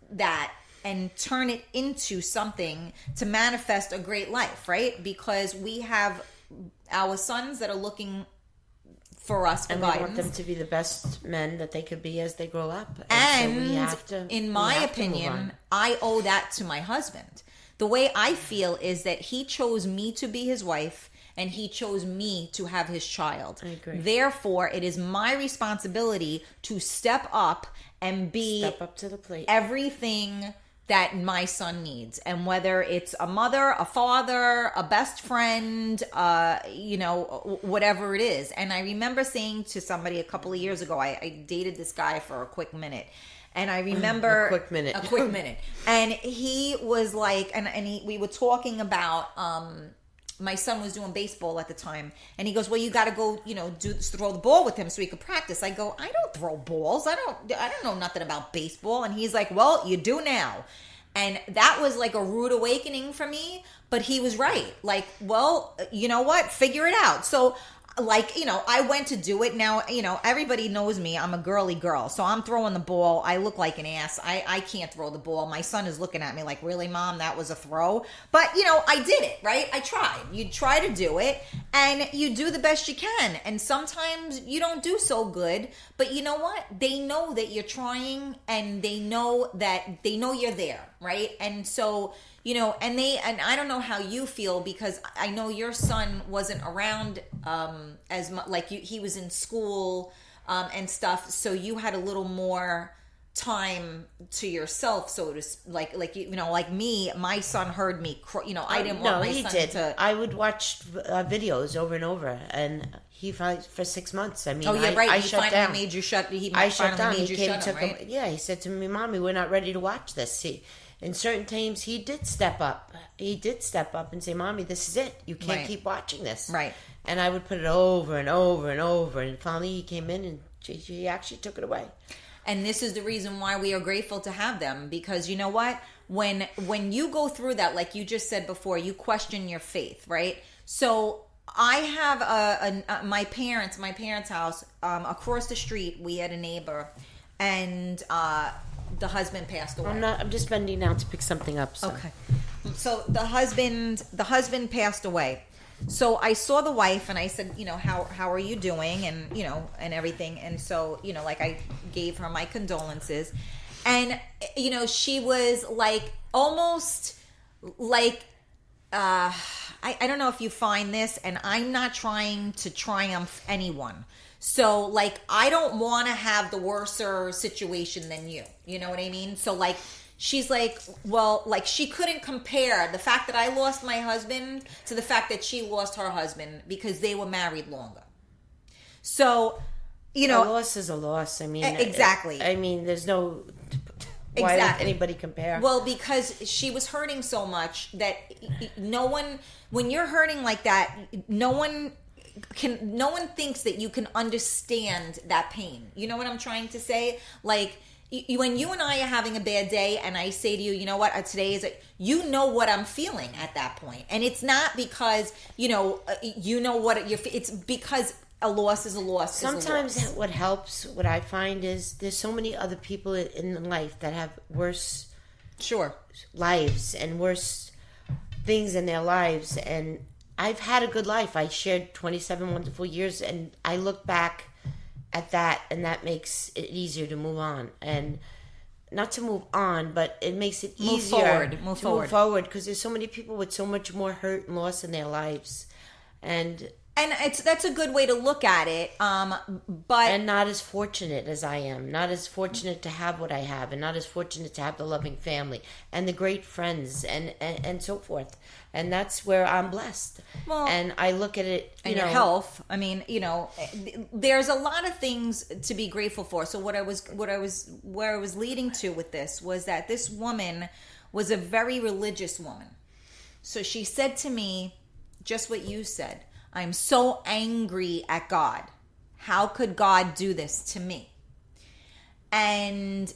that and turn it into something to manifest a great life, right? Because we have our sons that are looking for us for
and
guidance.
we want them to be the best men that they could be as they grow up.
And
so we have to,
in my opinion, I owe that to my husband. The way I feel is that he chose me to be his wife, and he chose me to have his child.
I agree.
Therefore, it is my responsibility to step up and
step up to the plate.
Everything that my son needs, and whether it's a mother, a father, a best friend, you know, whatever it is. And I remember saying to somebody a couple of years ago, I dated this guy for a quick minute, and I remember
a quick minute,
and he was like, we were talking about, my son was doing baseball at the time, and he goes, well, you got to go, you know, throw the ball with him so he could practice. I go, I don't throw balls. I don't know nothing about baseball. And he's like, well, you do now. And that was like a rude awakening for me, but he was right. Like, well, you know what? Figure it out. So, like, you know, I went to do it. Now, you know, everybody knows me. I'm a girly girl. So I'm throwing the ball. I look like an ass. I can't throw the ball. My son is looking at me like, really, Mom? That was a throw? But, you know, I did it, right? I tried. You try to do it, and you do the best you can. And sometimes you don't do so good. But you know what? They know that you're trying, and they know you're there, right? And so... You know, and I don't know how you feel, because I know your son wasn't around as much, like he was in school and stuff, so you had a little more time to yourself, so to like you know, like me, my son heard me, you know, I didn't want my son to.
I would watch videos over and over, and he finally, for 6 months. I mean,
oh yeah, right.
I
he
shut
finally
down.
made you shut.
I shut down.
Made
He
you
came,
shut
took
him, right?
him. Yeah, he said to me, "Mommy, we're not ready to watch this." In certain times, he did step up. He did step up and say, "Mommy, this is it. You can't keep watching this."
Right.
And I would put it over and over and over. And finally, he came in and he actually took it away.
And this is the reason why we are grateful to have them, because you know what? When you go through that, like you just said before, you question your faith, right? So I have my parents' house across the street. We had a neighbor, and the husband passed away.
I'm just bending down to pick something up. So.
Okay. So the husband passed away. So I saw the wife, and I said, you know, how are you doing, and you know, and everything. And so, you know, like I gave her my condolences, and you know, she was like almost like I don't know if you find this, and I'm not trying to triumph anyone. So, like, I don't want to have the worser situation than you. You know what I mean? So, like, she's like, well, like, she couldn't compare the fact that I lost my husband to the fact that she lost her husband, because they were married longer. So, you know.
A loss is a loss. I mean.
Exactly.
I mean, there's no. Why would anybody compare?
Well, because she was hurting so much that no one, when you're hurting like that, no one thinks that you can understand that pain. You know what I'm trying to say? Like, when you and I are having a bad day, and I say to you, you know what, today is you know what I'm feeling at that point. And it's not because, you know what it's because a loss is a loss.
Sometimes
is a loss.
what helps, what I find is there's so many other people in life that have worse
Sure.
lives and worse things in their lives, and I've had a good life. I shared 27 wonderful years, and I look back at that, and that makes it easier to move on, and not to move on, but it makes it easier to move forward because there's so many people with so much more hurt and loss in their lives, and
that's a good way to look at it. But
and not as fortunate as I am, not as fortunate to have what I have, and not as fortunate to have the loving family and the great friends and so forth. And that's where I'm blessed.
Well,
and I look at it,
your health. I mean, there's a lot of things to be grateful for. So where I was leading to with this was that this woman was a very religious woman. So she said to me just what you said. I'm so angry at God. How could God do this to me? And,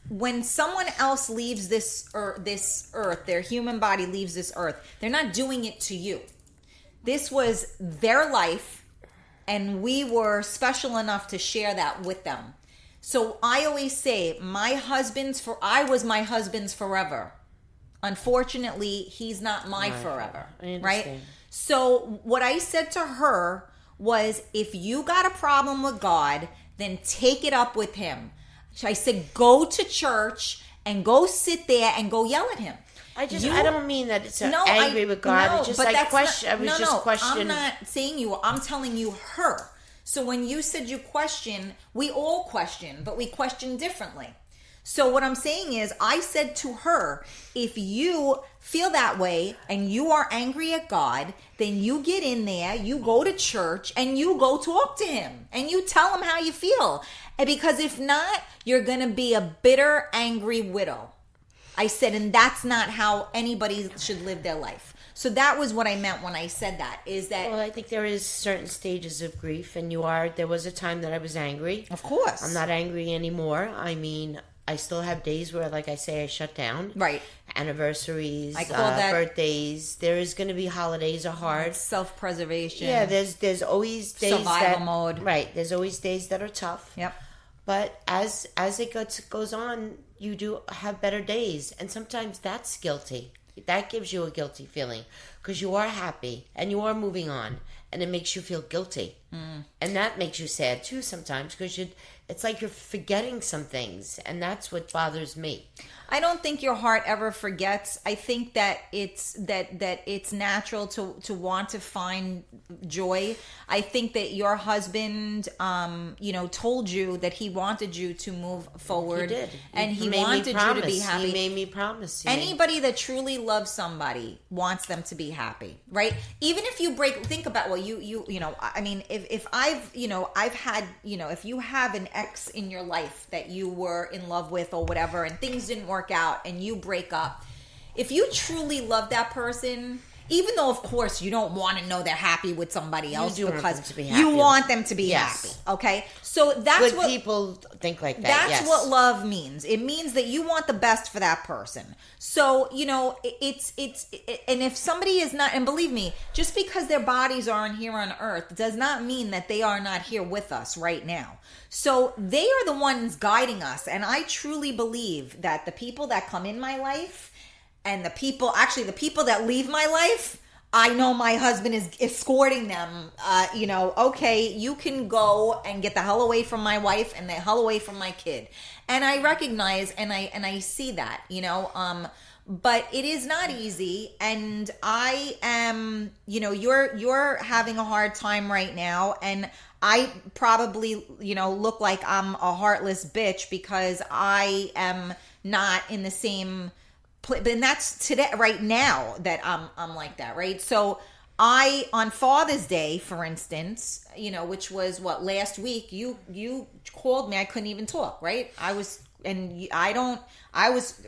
when someone else leaves this earth, their human body leaves this earth, they're not doing it to you. This was their life, and we were special enough to share that with them. So I always say, I was my husband's forever. Unfortunately, he's not my forever, right? So what I said to her was, if you got a problem with God, then take it up with him. So I said, go to church and go sit there and go yell at him.
I don't mean that it's angry with God.
No,
it's just
but
like
question.
questioning.
I'm not saying you. I'm telling you her. So when you said you question, we all question, but we question differently. So what I'm saying is, I said to her, if you feel that way and you are angry at God, then you get in there, you go to church, and you go talk to him, and you tell him how you feel. And because if not, you're going to be a bitter, angry widow. I said, and that's not how anybody should live their life. So that was what I meant when I said that, is that...
Well, I think there is certain stages of grief, and there was a time that I was angry.
Of course.
I'm not angry anymore. I mean, I still have days where, like I say, I shut down.
Right.
Anniversaries,
I call that
birthdays. There is going to be holidays are hard.
Self-preservation.
Yeah, there's always days
survival mode.
Right. There's always days that are tough.
Yep.
But as it goes on, you do have better days, and sometimes that's guilty. That gives you a guilty feeling because you are happy and you are moving on, and it makes you feel guilty, and that makes you sad too sometimes because it's like you're forgetting some things, and that's what bothers me.
I don't think your heart ever forgets. I think that it's natural to want to find joy. I think that your husband, told you that he wanted you to move forward.
He did,
and he wanted you to be happy.
He made me promise.
Anybody that truly loves somebody wants them to be happy, right? Even if you think about, well, I mean, if I've had, if you have an ex in your life that you were in love with or whatever, and things didn't work out and you break up, if you truly love that person, even though of course you don't want to know they're happy with somebody else, because you want them to be happy. Okay, so that's
good
what
people think like that.
That's what love means. It means that you want the best for that person. So it's and if somebody is not, and believe me, just because their bodies aren't here on earth does not mean that they are not here with us right now. So they are the ones guiding us, and I truly believe that the people that come in my life and the people that leave my life, I know my husband is escorting them. Okay, you can go and get the hell away from my wife and the hell away from my kid. And I recognize and I see that, but it is not easy. And I am, you're having a hard time right now, and I probably, look like I'm a heartless bitch because I am not in the same place. And that's today, right now, that I'm like that, right? So on Father's Day, for instance, which was last week, you called me. I couldn't even talk, right? I was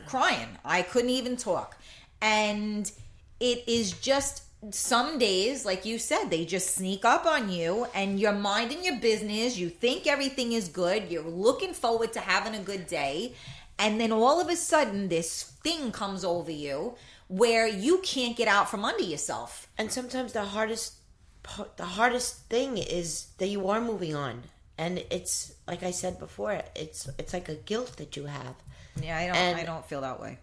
crying. I couldn't even talk. And it is just, some days, like you said, they just sneak up on you, and you're minding your business. You think everything is good. You're looking forward to having a good day. And then all of a sudden, this thing comes over you where you can't get out from under yourself.
And sometimes the hardest the hardest thing is that you are moving on, and it's like I said before, it's like a guilt that you have.
Yeah, I don't feel that way.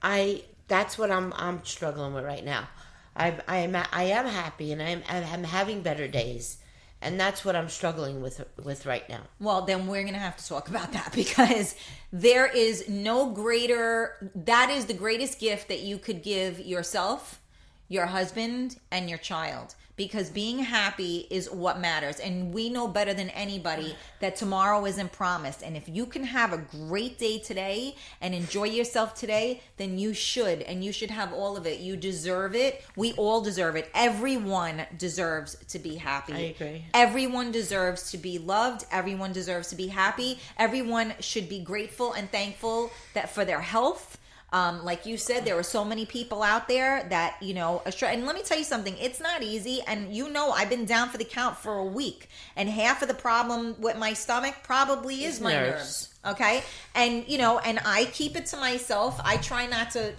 That's what I'm struggling with right now. I am happy, and I'm having better days, and that's what I'm struggling with right now.
Well, then we're going to have to talk about that, because there is no greater, that is the greatest gift that you could give yourself, your husband, and your child. Because being happy is what matters. And we know better than anybody that tomorrow isn't promised. And if you can have a great day today and enjoy yourself today, then you should. And you should have all of it. You deserve it. We all deserve it. Everyone deserves to be happy.
I agree.
Everyone deserves to be loved. Everyone deserves to be happy. Everyone should be grateful and thankful that for their health. Like you said, there are so many people out there that, and let me tell you something, it's not easy. And I've been down for the count for a week, and half of the problem with my stomach probably is my nerves. Okay. And, and I keep it to myself. I try not to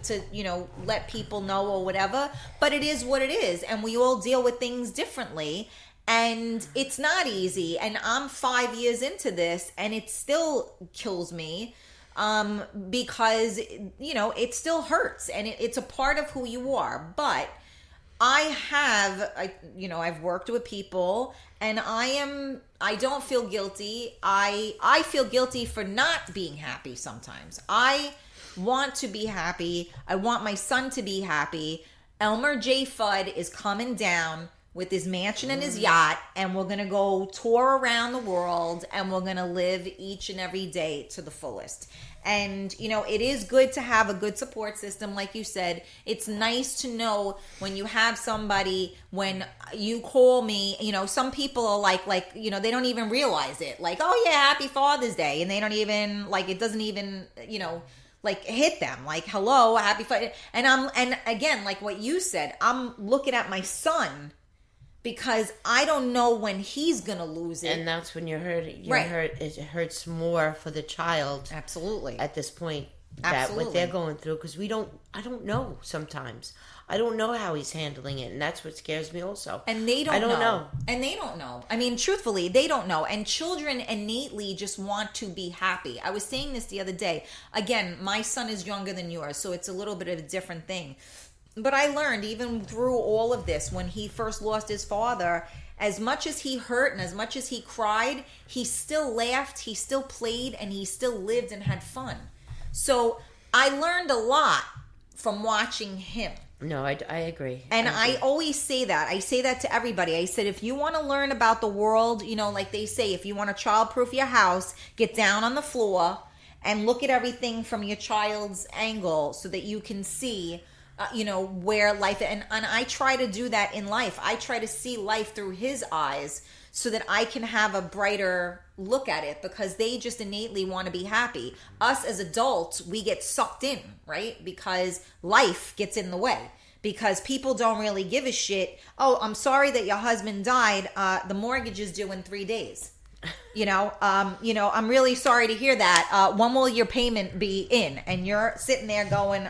let people know or whatever, but it is what it is. And we all deal with things differently. And it's not easy. And I'm 5 years into this, and it still kills me. Because it still hurts, and it's a part of who you are. But I've worked with people, and I don't feel guilty. I feel guilty for not being happy sometimes. I want to be happy. I want my son to be happy. Elmer J. Fudd is coming down with his mansion and his yacht, and we're going to go tour around the world, and we're going to live each and every day to the fullest. And, it is good to have a good support system. Like you said, it's nice to know when you have somebody, when you call me, some people are like, they don't even realize it. Like, oh yeah, happy Father's Day. And they don't even, it doesn't even, hit them. Like, hello, happy Father's Day. And again, like what you said, I'm looking at my son, because I don't know when he's going to lose it.
And that's when you're hurt. It hurts more for the child.
Absolutely.
At this point, what they're going through. Because I don't know sometimes. I don't know how he's handling it. And that's what scares me also.
And they don't know. And they don't know. I mean, truthfully, they don't know. And children innately just want to be happy. I was saying this the other day. Again, my son is younger than yours, so it's a little bit of a different thing. But I learned, even through all of this, when he first lost his father, as much as he hurt and as much as he cried, he still laughed, he still played, and he still lived and had fun. So I learned a lot from watching him.
No, I agree.
And I always say that. I say that to everybody. I said, if you want to learn about the world, like they say, if you want to childproof your house, get down on the floor and look at everything from your child's angle so that you can see where life, and I try to do that in life. I try to see life through his eyes so that I can have a brighter look at it, because they just innately want to be happy. Us as adults, we get sucked in, right? Because life gets in the way, because people don't really give a shit. Oh, I'm sorry that your husband died. The mortgage is due in 3 days. I'm really sorry to hear that. When will your payment be in? And you're sitting there going,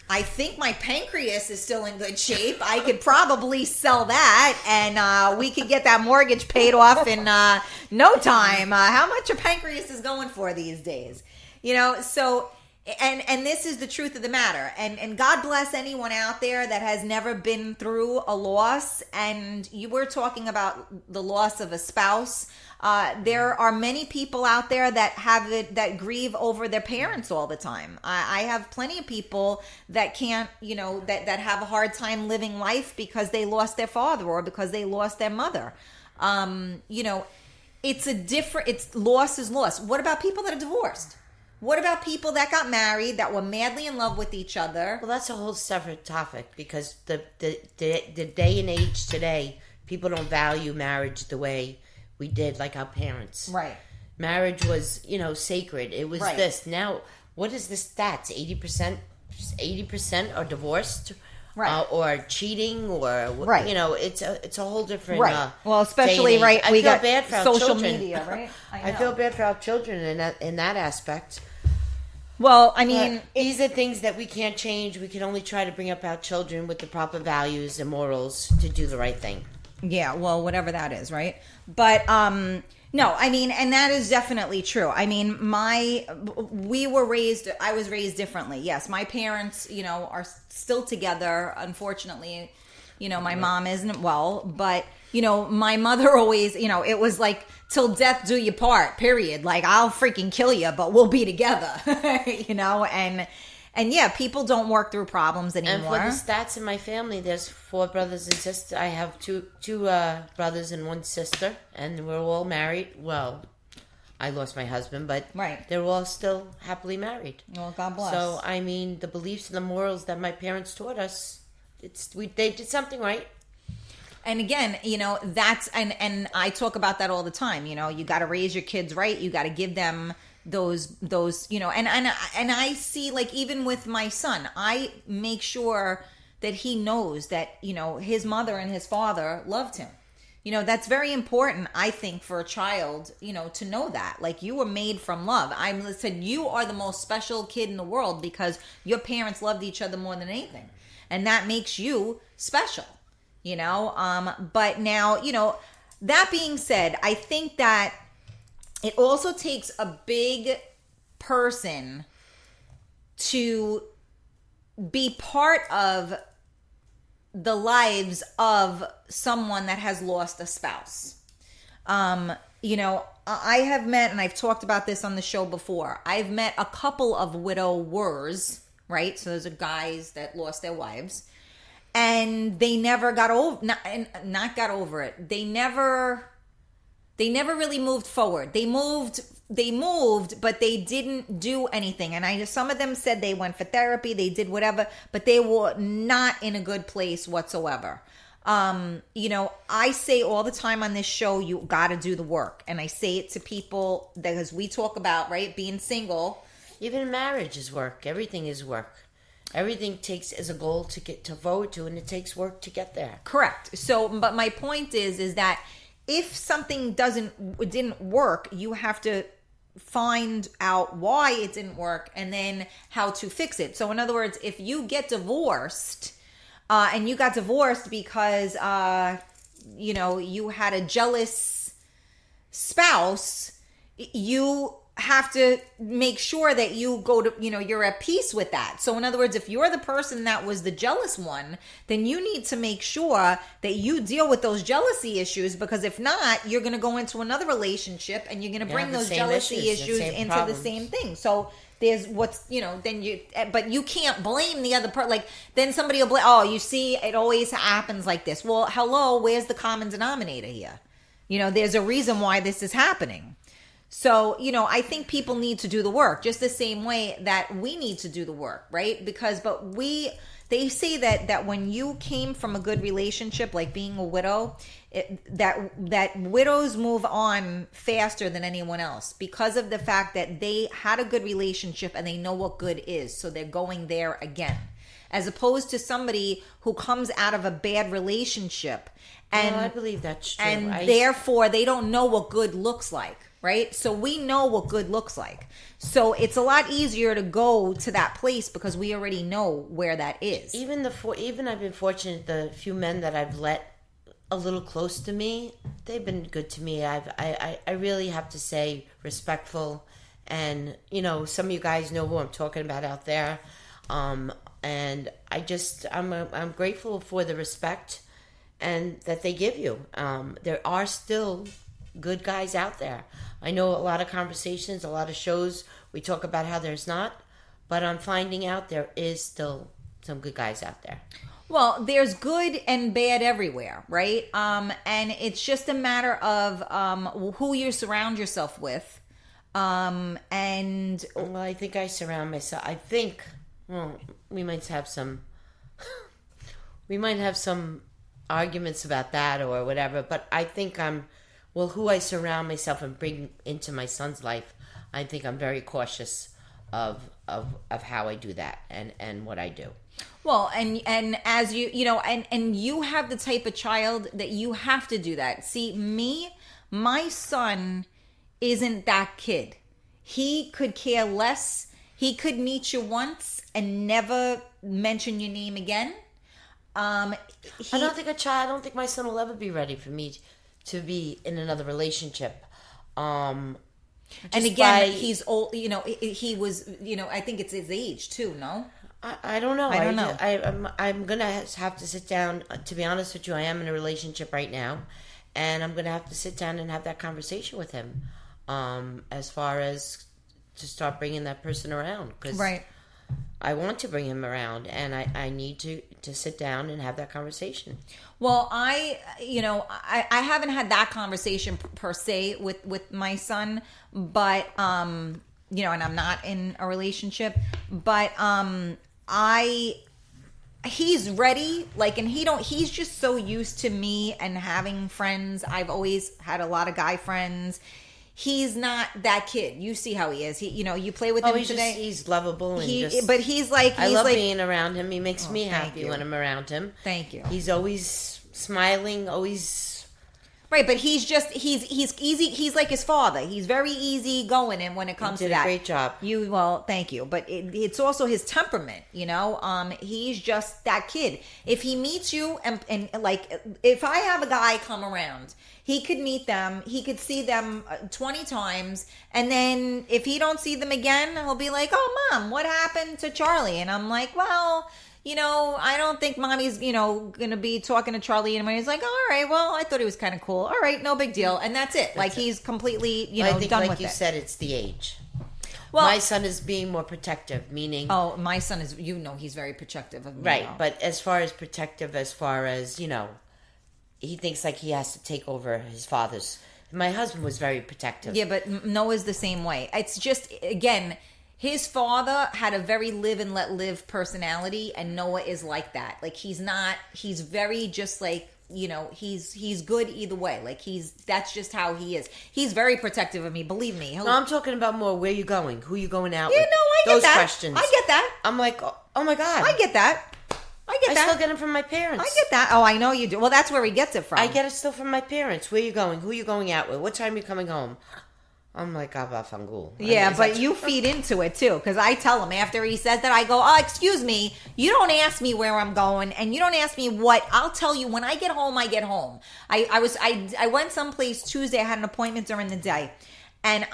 I think my pancreas is still in good shape. I could probably sell that, and we could get that mortgage paid off in no time. How much your pancreas is going for these days? So, and this is the truth of the matter. And God bless anyone out there that has never been through a loss. And you were talking about the loss of a spouse. There are many people out there that grieve over their parents all the time. I have plenty of people that can't, that have a hard time living life because they lost their father or because they lost their mother. It's loss is loss. What about people that are divorced? What about people that got married, that were madly in love with each other?
Well, that's a whole separate topic, because the day and age today, people don't value marriage the way we did, like our parents.
Right.
Marriage was, sacred. It was this. Now, what is the stats? 80% are divorced,
right?
Or cheating, or
right.
It's a whole different.
Right. Well, especially right.
I feel bad for our
social
children.
media, right?
I feel bad for our children in that aspect.
Well, I mean,
These are things that we can't change. We can only try to bring up our children with the proper values and morals to do the right thing.
yeah, well, whatever that is, right? But no, I mean, and that is definitely true. I mean, I was raised differently. Yes, my parents, are still together. Unfortunately, my mom isn't well, but my mother always, it was like till death do you part, period. Like, I'll freaking kill you, but we'll be together, and yeah, people don't work through problems anymore.
And for the stats in my family, there's 4 brothers and sisters. I have two brothers and 1 sister, and we're all married. Well, I lost my husband, but
right.
They're all still happily married.
Well, God bless.
So, I mean, the beliefs and the morals that my parents taught us, they did something right.
And again, that's, and I talk about that all the time. You got to raise your kids right. You got to give them those, and I see, like, even with my son, I make sure that he knows that, his mother and his father loved him. That's very important, I think, for a child, to know that. Like, you were made from love. I said, you are the most special kid in the world because your parents loved each other more than anything. And that makes you special, But now, that being said, I think that it also takes a big person to be part of the lives of someone that has lost a spouse. I have met, and I've talked about this on the show before, I've met a couple of widowers, right? So those are guys that lost their wives, and they never got over, not got over it. They never really moved forward. They moved, but they didn't do anything. And some of them said they went for therapy, they did whatever, but they were not in a good place whatsoever. I say all the time on this show, you got to do the work. And I say it to people because we talk about, right, being single.
Even marriage is work. Everything is work. Everything takes as a goal to get to forward to, and it takes work to get there.
Correct. So, but my point is that if something didn't work, you have to find out why it didn't work and then how to fix it. So in other words, if you get divorced, and you got divorced because, you had a jealous spouse, you have to make sure that you go to, you're at peace with that. So in other words, if you're the person that was the jealous one, then you need to make sure that you deal with those jealousy issues, because if not, you're going to go into another relationship and you're going to bring those jealousy issues into the same thing. So there's but you can't blame the other person. Like, then somebody will blame, oh, you see, it always happens like this. Well, hello, where's the common denominator here? There's a reason why this is happening. So, I think people need to do the work just the same way that we need to do the work, right? They say that when you came from a good relationship, like being a widow, that widows move on faster than anyone else because of the fact that they had a good relationship and they know what good is. So they're going there again, as opposed to somebody who comes out of a bad relationship. And
I believe that's true.
And therefore they don't know what good looks like. Right? So we know what good looks like. So it's a lot easier to go to that place because we already know where that is.
Even I've been fortunate, the few men that I've let a little close to me, they've been good to me. I really have to say respectful, and some of you guys know who I'm talking about out there. And I'm grateful for the respect and that they give you. There are still good guys out there. I know a lot of conversations, a lot of shows, we talk about how there's not, but I'm finding out there is still some good guys out there.
Well, there's good and bad everywhere, right? And it's just a matter of who you surround yourself with. And
well, I think I surround myself. We might have some arguments about that or whatever, but I think who I surround myself and bring into my son's life, I think I'm very cautious of how I do that and what I do.
Well, and as and you have the type of child that you have to do that. See, my son isn't that kid. He could care less. He could meet you once and never mention your name again.
I don't think my son will ever be ready for me to be in another relationship.
And again, he's old. He was. I think it's his age too. No,
I don't know.
I don't know.
I'm gonna have to sit down. To be honest with you, I am in a relationship right now, and I'm gonna have to sit down and have that conversation with him. As far as to start bringing that person around, because
right.
I want to bring him around, and I need to sit down and have that conversation.
Well, I haven't had that conversation per se with my son, but and I'm not in a relationship, but he's ready, and he's just so used to me and having friends. I've always had a lot of guy friends. He's not that kid. You see how he is. You play with him today.
He's lovable
but he's like,
I love being around him. He makes me happy when I'm around him.
Thank you.
He's always smiling, always
right. But he's easy. He's like his father. He's very easy going, and when it comes to that,
a great job.
Thank you. But it's also his temperament. He's just that kid. If he meets you and if I have a guy come around. He could meet them. He could see them 20 times. And then if he don't see them again, he'll be like, oh, Mom, what happened to Charlie? And I'm like, well, I don't think Mommy's, going to be talking to Charlie anymore. He's like, oh, all right, well, I thought he was kind of cool. All right, no big deal. And that's it. He's completely,
I think,
done with it.
Like you said, it's the age.
Well,
my son is being more protective, meaning...
Oh, my son is, he's very protective of me.
Right, but as far as protective, he thinks like he has to take over his father's. My husband was very protective.
Yeah, but Noah's the same way. It's just, again, his father had a very live and let live personality, and Noah is like that. He's very just he's good either way. That's just how he is. He's very protective of me, believe me.
No, I'm talking about more where you going, who you going out with.
Yeah, no, I get
those
that.
questions.
I get that.
I'm like, oh my God.
I get that. I
still get it from my parents.
I get that. Oh, I know you do. Well, that's where he gets it from.
I get it still from my parents. Where you going? Who you going out with? What time you coming home? I'm like, Abba.
Yeah, but you feed into it too, because I tell him after he says that, I go, oh, excuse me, you don't ask me where I'm going, and you don't ask me what. I'll tell you when I get home. I get home. I went someplace Tuesday. I had an appointment during the day, and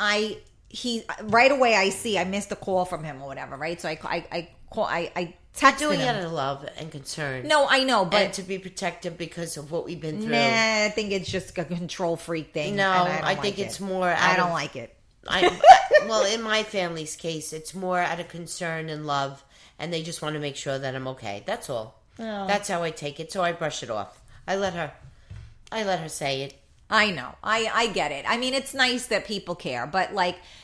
he right away I missed a call from him or whatever, right? So I texted
doing
him.
it out of love and concern.
No, I know, but
and to be protective because of what we've been through.
Nah, I think it's just a control freak thing.
No,
I
think it's more.
I don't like it.
Well, in my family's case, it's more out of concern and love, and they just want to make sure that I'm okay. That's all. Oh. That's how I take it. So I brush it off. I let her say it.
I know. I get it. I mean, it's nice that people care, but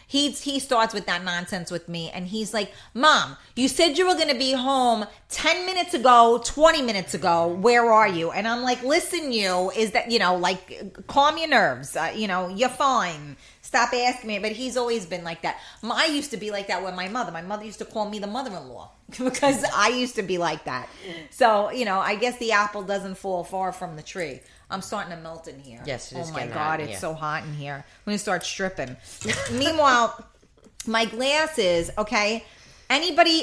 he starts with that nonsense with me, and he's like, Mom, you said you were going to be home 10 minutes ago, 20 minutes ago. Where are you? And I'm like, listen, is that, calm your nerves. You're fine. Stop asking me. But he's always been like that. I used to be like that with my mother. My mother used to call me the mother-in-law because I used to be like that. So, I guess the apple doesn't fall far from the tree. I'm starting to melt in here.
Yes, it is.
Oh my God, it's so hot in here. I'm going to start stripping. Meanwhile, my glasses, okay?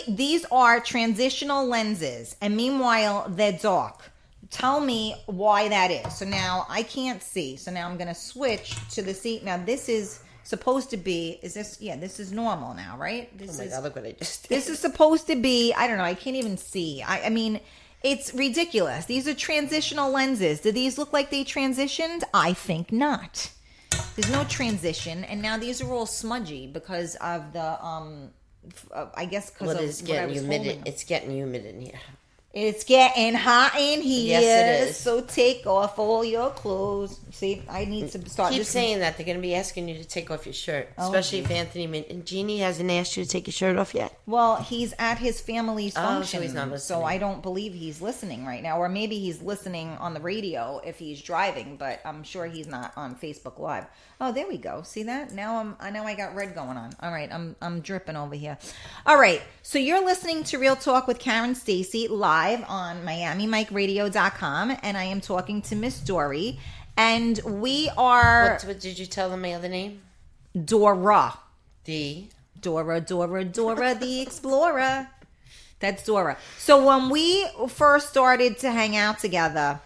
These are transitional lenses, and meanwhile, they're dark. Tell me why that is. So now I can't see. So now I'm going to switch to the seat. Now this is supposed to be, this is normal now, right?
Look what I just did.
This is supposed to be, I don't know, I can't even see. I mean, it's ridiculous. These are transitional lenses. Do these look like they transitioned? I think not. There's no transition, and now these are all smudgy because of the I guess because of what I was holding.
It's getting humid in here.
It's getting hot in here.
Yes, it is.
So take off all your clothes. See, I need to start.
Keep saying that. They're going to be asking you to take off your shirt. Especially if Anthony and Jeannie hasn't asked you to take your shirt off yet.
Well, he's at his family's function.
So he's not listening.
So I don't believe he's listening right now. Or maybe he's listening on the radio if he's driving, but I'm sure he's not on Facebook Live. Oh, there we go. See that? Now I got red going on. All right, I'm dripping over here. All right, so you're listening to Real Talk with Karen Stacy live on MiamiMikeRadio.com, and I am talking to Miss Dori, and we are.
What did you tell them my other name?
Dora. Dora, Dora the Explorer. That's Dora. So when we first started to hang out together,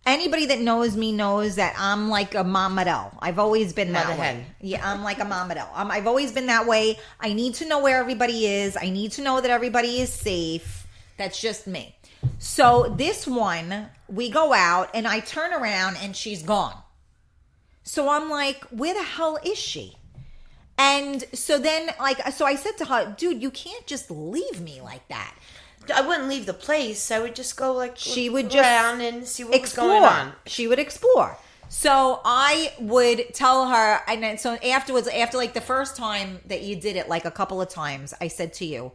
anybody that knows me knows that I'm like a Mamadel. I've always been that way.
Hen.
Yeah, I'm like a Mamadel. I've always been that way. I need to know where everybody is. I need to know that everybody is safe. That's just me. So this one, we go out and I turn around and she's gone. So I'm like, where the hell is she? And so then, so I said to her, dude, you can't just leave me like that.
I wouldn't leave the place. I would just go
she would
around
just
and see what
explore.
was going on.
She would explore. So I would tell her, and then so afterwards, after like the first time that you did it, like a couple of times, I said to you,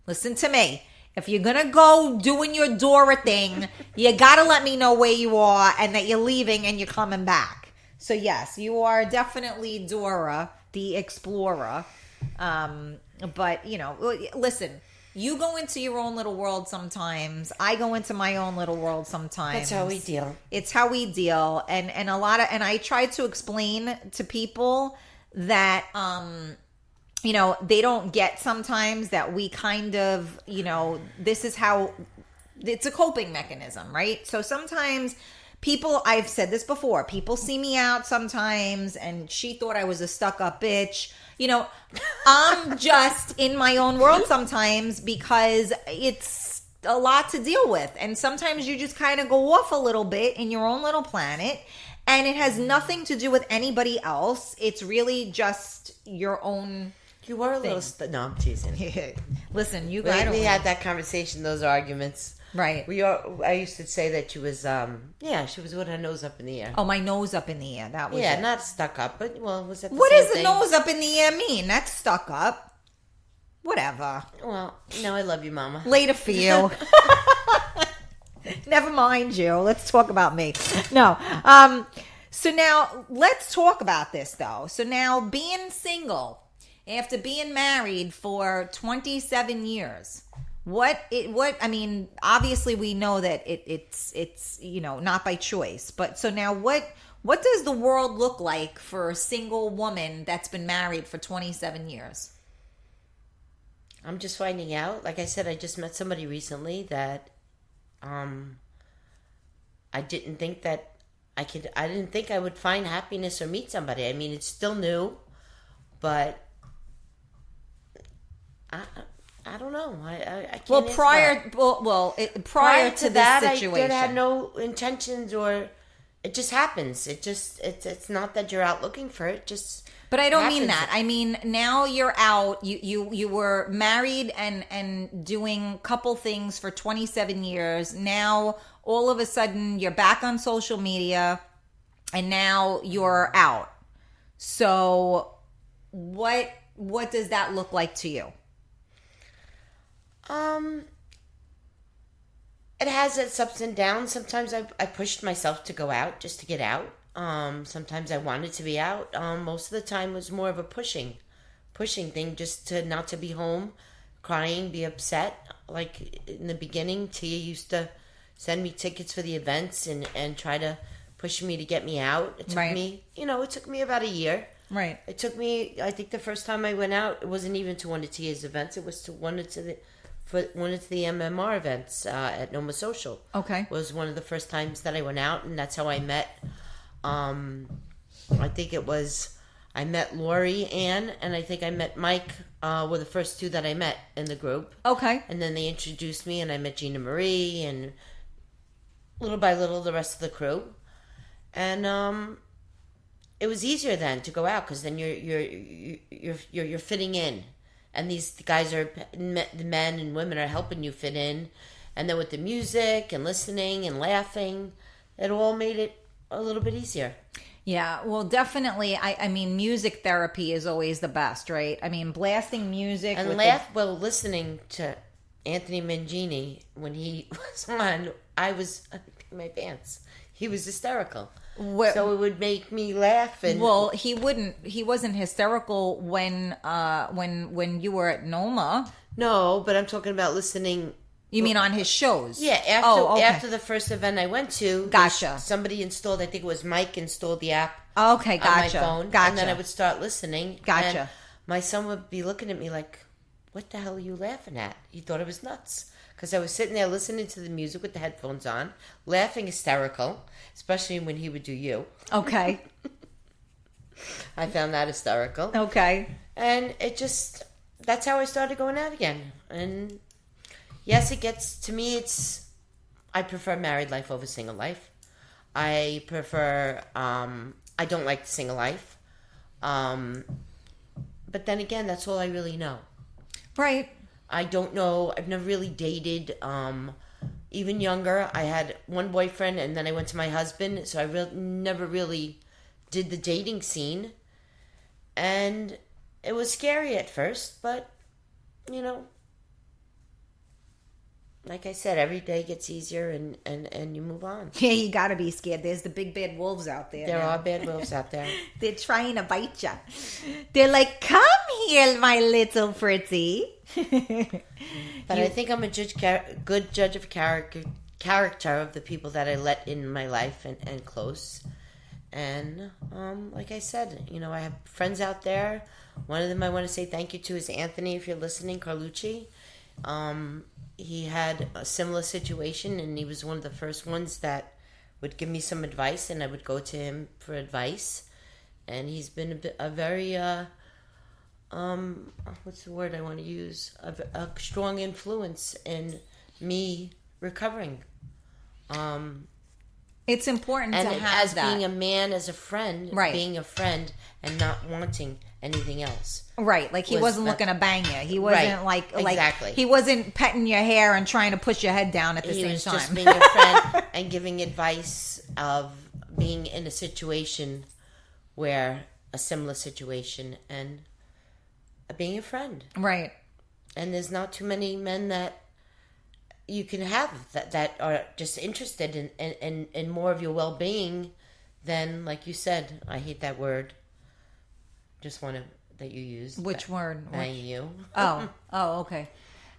listen to me. If you're going to go doing your Dora thing, you got to let me know where you are and that you're leaving and you're coming back. So yes, you are definitely Dora the Explorer. But, you know, listen, you go into your own little world sometimes. I go into my own little world sometimes.
That's how we deal.
It's how we deal. And I try to explain to people that, you know, they don't get sometimes that we kind of, you know, this is how, it's a coping mechanism, right? So sometimes people, I've said this before, people see me out sometimes and she thought I was a stuck-up bitch. You know, I'm just in my own world sometimes because it's a lot to deal with. And sometimes you just kind of go off a little bit in your own little planet. And it has nothing to do with anybody else. It's really just your own.
You were a little. No, I'm teasing.
Listen, you
we
guys.
We had that conversation, those arguments.
Right.
I used to say that she was. She was with her nose up in the air.
Oh, my nose up in the air. That was.
Yeah,
it.
not stuck up, but was that?
What does the nose up in the air mean? That's stuck up. Whatever.
Well, no, I love you, Mama.
Later for you. Never mind you. Let's talk about me. No. So now let's talk about this though. So now being single after being married for 27 years, I mean, obviously we know that it's, you know, not by choice, but so now what does the world look like for a single woman that's been married for 27 years?
I'm just finding out. Like I said, I just met somebody recently that I didn't think that I didn't think I would find happiness or meet somebody. I mean, it's still new, but I don't know. I can't.
Well, prior to
that,
this situation,
I had no intentions, or it just happens. It's not that you're out looking for it. Just.
But I don't mean that. I mean, now you're out. You were married and doing couple things for 27 years. Now all of a sudden you're back on social media, and now you're out. So what does that look like to you?
It has its ups and downs. Sometimes I pushed myself to go out just to get out. Sometimes I wanted to be out. Most of the time it was more of a pushing thing, just to not to be home, crying, be upset. Like in the beginning, Tia used to send me tickets for the events and try to push me to get me out. It took me, it took me about a year.
Right.
It took me, I think the first time I went out, it wasn't even to one of Tia's events. It was to one of the MMR events at Noma Social.
Okay.
Was one of the first times that I went out, and that's how I met. I think I met Lori, Ann, and I think I met Mike. Were the first two that I met in the group.
Okay.
And then they introduced me, and I met Gina Marie, and little by little the rest of the crew. And it was easier then to go out because then you're fitting in, and these guys the men and women are helping you fit in, and then with the music and listening and laughing, it all made it a little bit easier.
Yeah, well, definitely. I mean, music therapy is always the best, right? I mean, blasting music
and listening to Anthony Mangini when he was on, I was in my pants. He was hysterical. So it would make me laugh. And
well, he wasn't hysterical when you were at Noma.
No, but I'm talking about listening.
You mean on his shows?
Yeah, after the first event I went to,
gotcha.
Somebody installed, I think it was Mike installed the app.
Okay, gotcha.
On my phone,
gotcha.
And then I would start listening.
Gotcha.
And my son would be looking at me like, what the hell are you laughing at? He thought it was nuts. Because I was sitting there listening to the music with the headphones on, laughing hysterical, especially when he would do you.
Okay.
I found that hysterical.
Okay.
And that's how I started going out again. And yes, to me, I prefer married life over single life. I prefer, I don't like the single life. But then again, that's all I really know.
Right.
I don't know. I've never really dated. Even younger, I had one boyfriend, and then I went to my husband. So I never really did the dating scene. And it was scary at first, but, like I said, every day gets easier and you move on.
Yeah, you gotta be scared. There's the big bad wolves out there.
There are bad wolves out there.
They're trying to bite you. They're like, come here, my little pretty.
But I think I'm a good judge of character of the people that I let in my life and close. And like I said, I have friends out there. One of them I want to say thank you to is Anthony, if you're listening, Carlucci. He had a similar situation, and he was one of the first ones that would give me some advice, and I would go to him for advice. And he's been a very, what's the word I want to use? A strong influence in me recovering.
It's important to have
as
that.
Being a man, as a friend,
right.
Being a friend and not wanting anything else.
Right, like he wasn't looking to bang you. He wasn't
exactly.
He wasn't petting your hair and trying to push your head down at the same time. He was
just being a friend and giving advice of being in a situation where a similar situation and being a friend.
Right.
And there's not too many men that you can have that are just interested in more of your well-being than, like you said, I hate that word. Just one that you used.
Which word?
Bang you.
Oh, okay.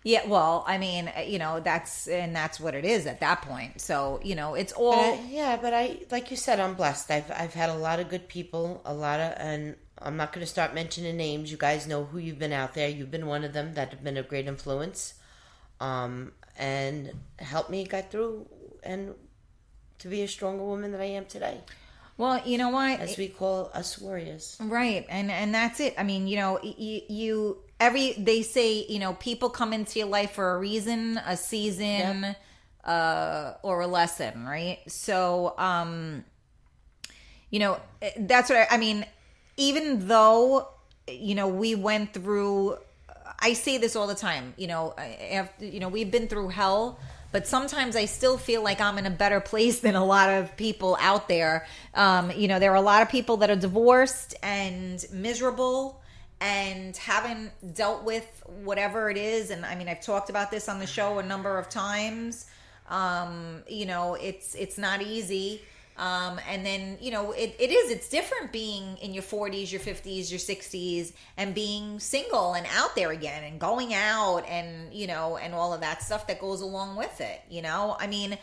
Yeah, well, I mean, that's what it is at that point. So, it's all.
But I, like you said, I'm blessed. I've had a lot of good people, and I'm not going to start mentioning names. You guys know who you've been out there. You've been one of them that have been a great influence, and helped me get through and to be a stronger woman than I am today.
Well, you know what?
As we call us warriors. Right.
And that's it. I mean, they say, people come into your life for a reason, a season, or a lesson, right? So, that's what I mean, even though, we went through, I say this all the time, we've been through hell. But sometimes I still feel like I'm in a better place than a lot of people out there. There are a lot of people that are divorced and miserable and haven't dealt with whatever it is. And I mean, I've talked about this on the show a number of times. It's not easy. And then, it's different being in your 40s, your 50s, your 60s and being single and out there again and going out and, and all of that stuff that goes along with it. I mean,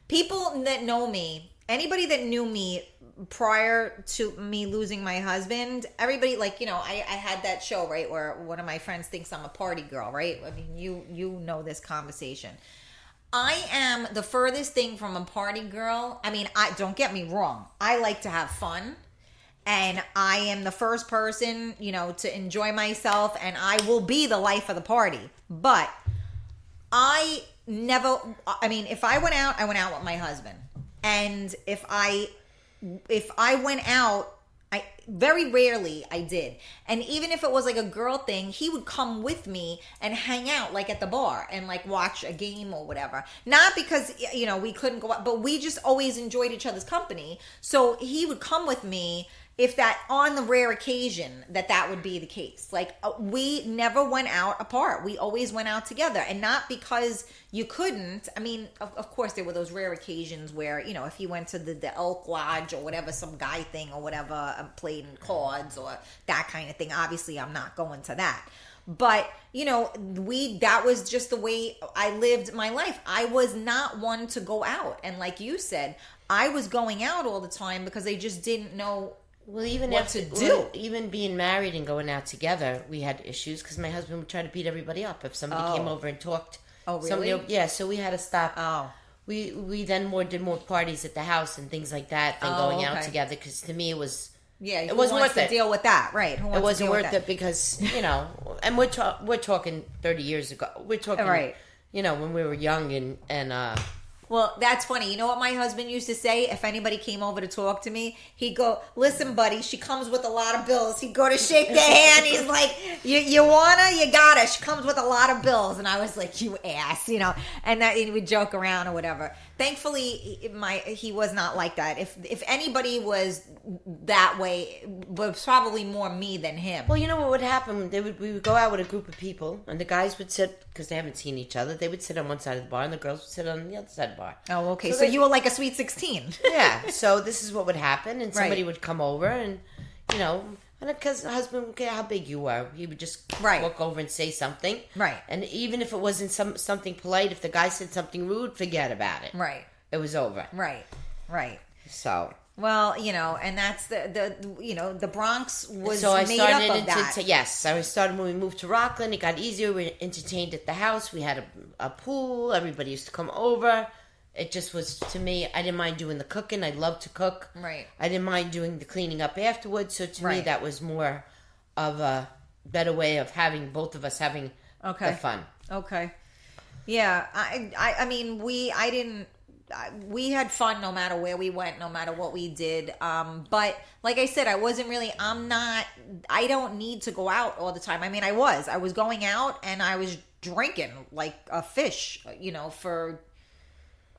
people that know me, anybody that knew me prior to me losing my husband, everybody I had that show, right, where one of my friends thinks I'm a party girl, right? I mean, you know this conversation. I am the furthest thing from a party girl. I mean, don't get me wrong. I like to have fun. And I am the first person, to enjoy myself. And I will be the life of the party. But if I went out, I went out with my husband. And if I went out, very rarely I did. And even if it was like a girl thing, he would come with me and hang out like at the bar and like watch a game or whatever. Not because, we couldn't go out, but we just always enjoyed each other's company. So he would come with me if that on the rare occasion that would be the case. Like we never went out apart. We always went out together, and not because you couldn't. I mean, of course there were those rare occasions where, if you went to the Elk Lodge or whatever, some guy thing or whatever, playing cards or that kind of thing. Obviously I'm not going to that. But, that was just the way I lived my life. I was not one to go out. And like you said, I was going out all the time because I just didn't know
Well, even
what
after,
to do.
well, even being married and going out together, we had issues because my husband would try to beat everybody up if somebody came over and talked.
Oh, really?
Yeah, so we had to stop.
Oh.
We then did more parties at the house and things like that than going out together, because to me it was...
Yeah,
it wasn't worth it.
Deal with that, right?
It wasn't worth it because, and we're talking 30 years ago. We're talking,
right.
When we were young and
well, that's funny. You know what my husband used to say? If anybody came over to talk to me, he'd go, "Listen, buddy, she comes with a lot of bills." He'd go to shake their hand. He's like, you wanna? You gotta. She comes with a lot of bills. And I was like, you ass, and that he would joke around or whatever. Thankfully, he was not like that. If anybody was that way, it was probably more me than him.
Well, you know what would happen? We would go out with a group of people, and the guys would sit, because they haven't seen each other, they would sit on one side of the bar, and the girls would sit on the other side of the bar.
Oh, okay. So you were like a sweet 16.
Yeah. So this is what would happen, and somebody would come over, and, and because the husband would care how big you were, he would just walk over and say something.
Right.
And even if it wasn't something polite, if the guy said something rude, forget about it.
Right.
It was over.
Right.
So...
Well, and that's the Bronx was
so I
made
started
up of that.
Yes, I started when we moved to Rockland. It got easier. We were entertained at the house. We had a pool. Everybody used to come over. It just was, to me, I didn't mind doing the cooking. I love to cook.
Right.
I didn't mind doing the cleaning up afterwards. So to me, that was more of a better way of having both of us having the fun.
Okay. Yeah. I mean, we had fun no matter where we went, no matter what we did. But like I said, I don't need to go out all the time. I mean, I was going out and I was drinking like a fish, for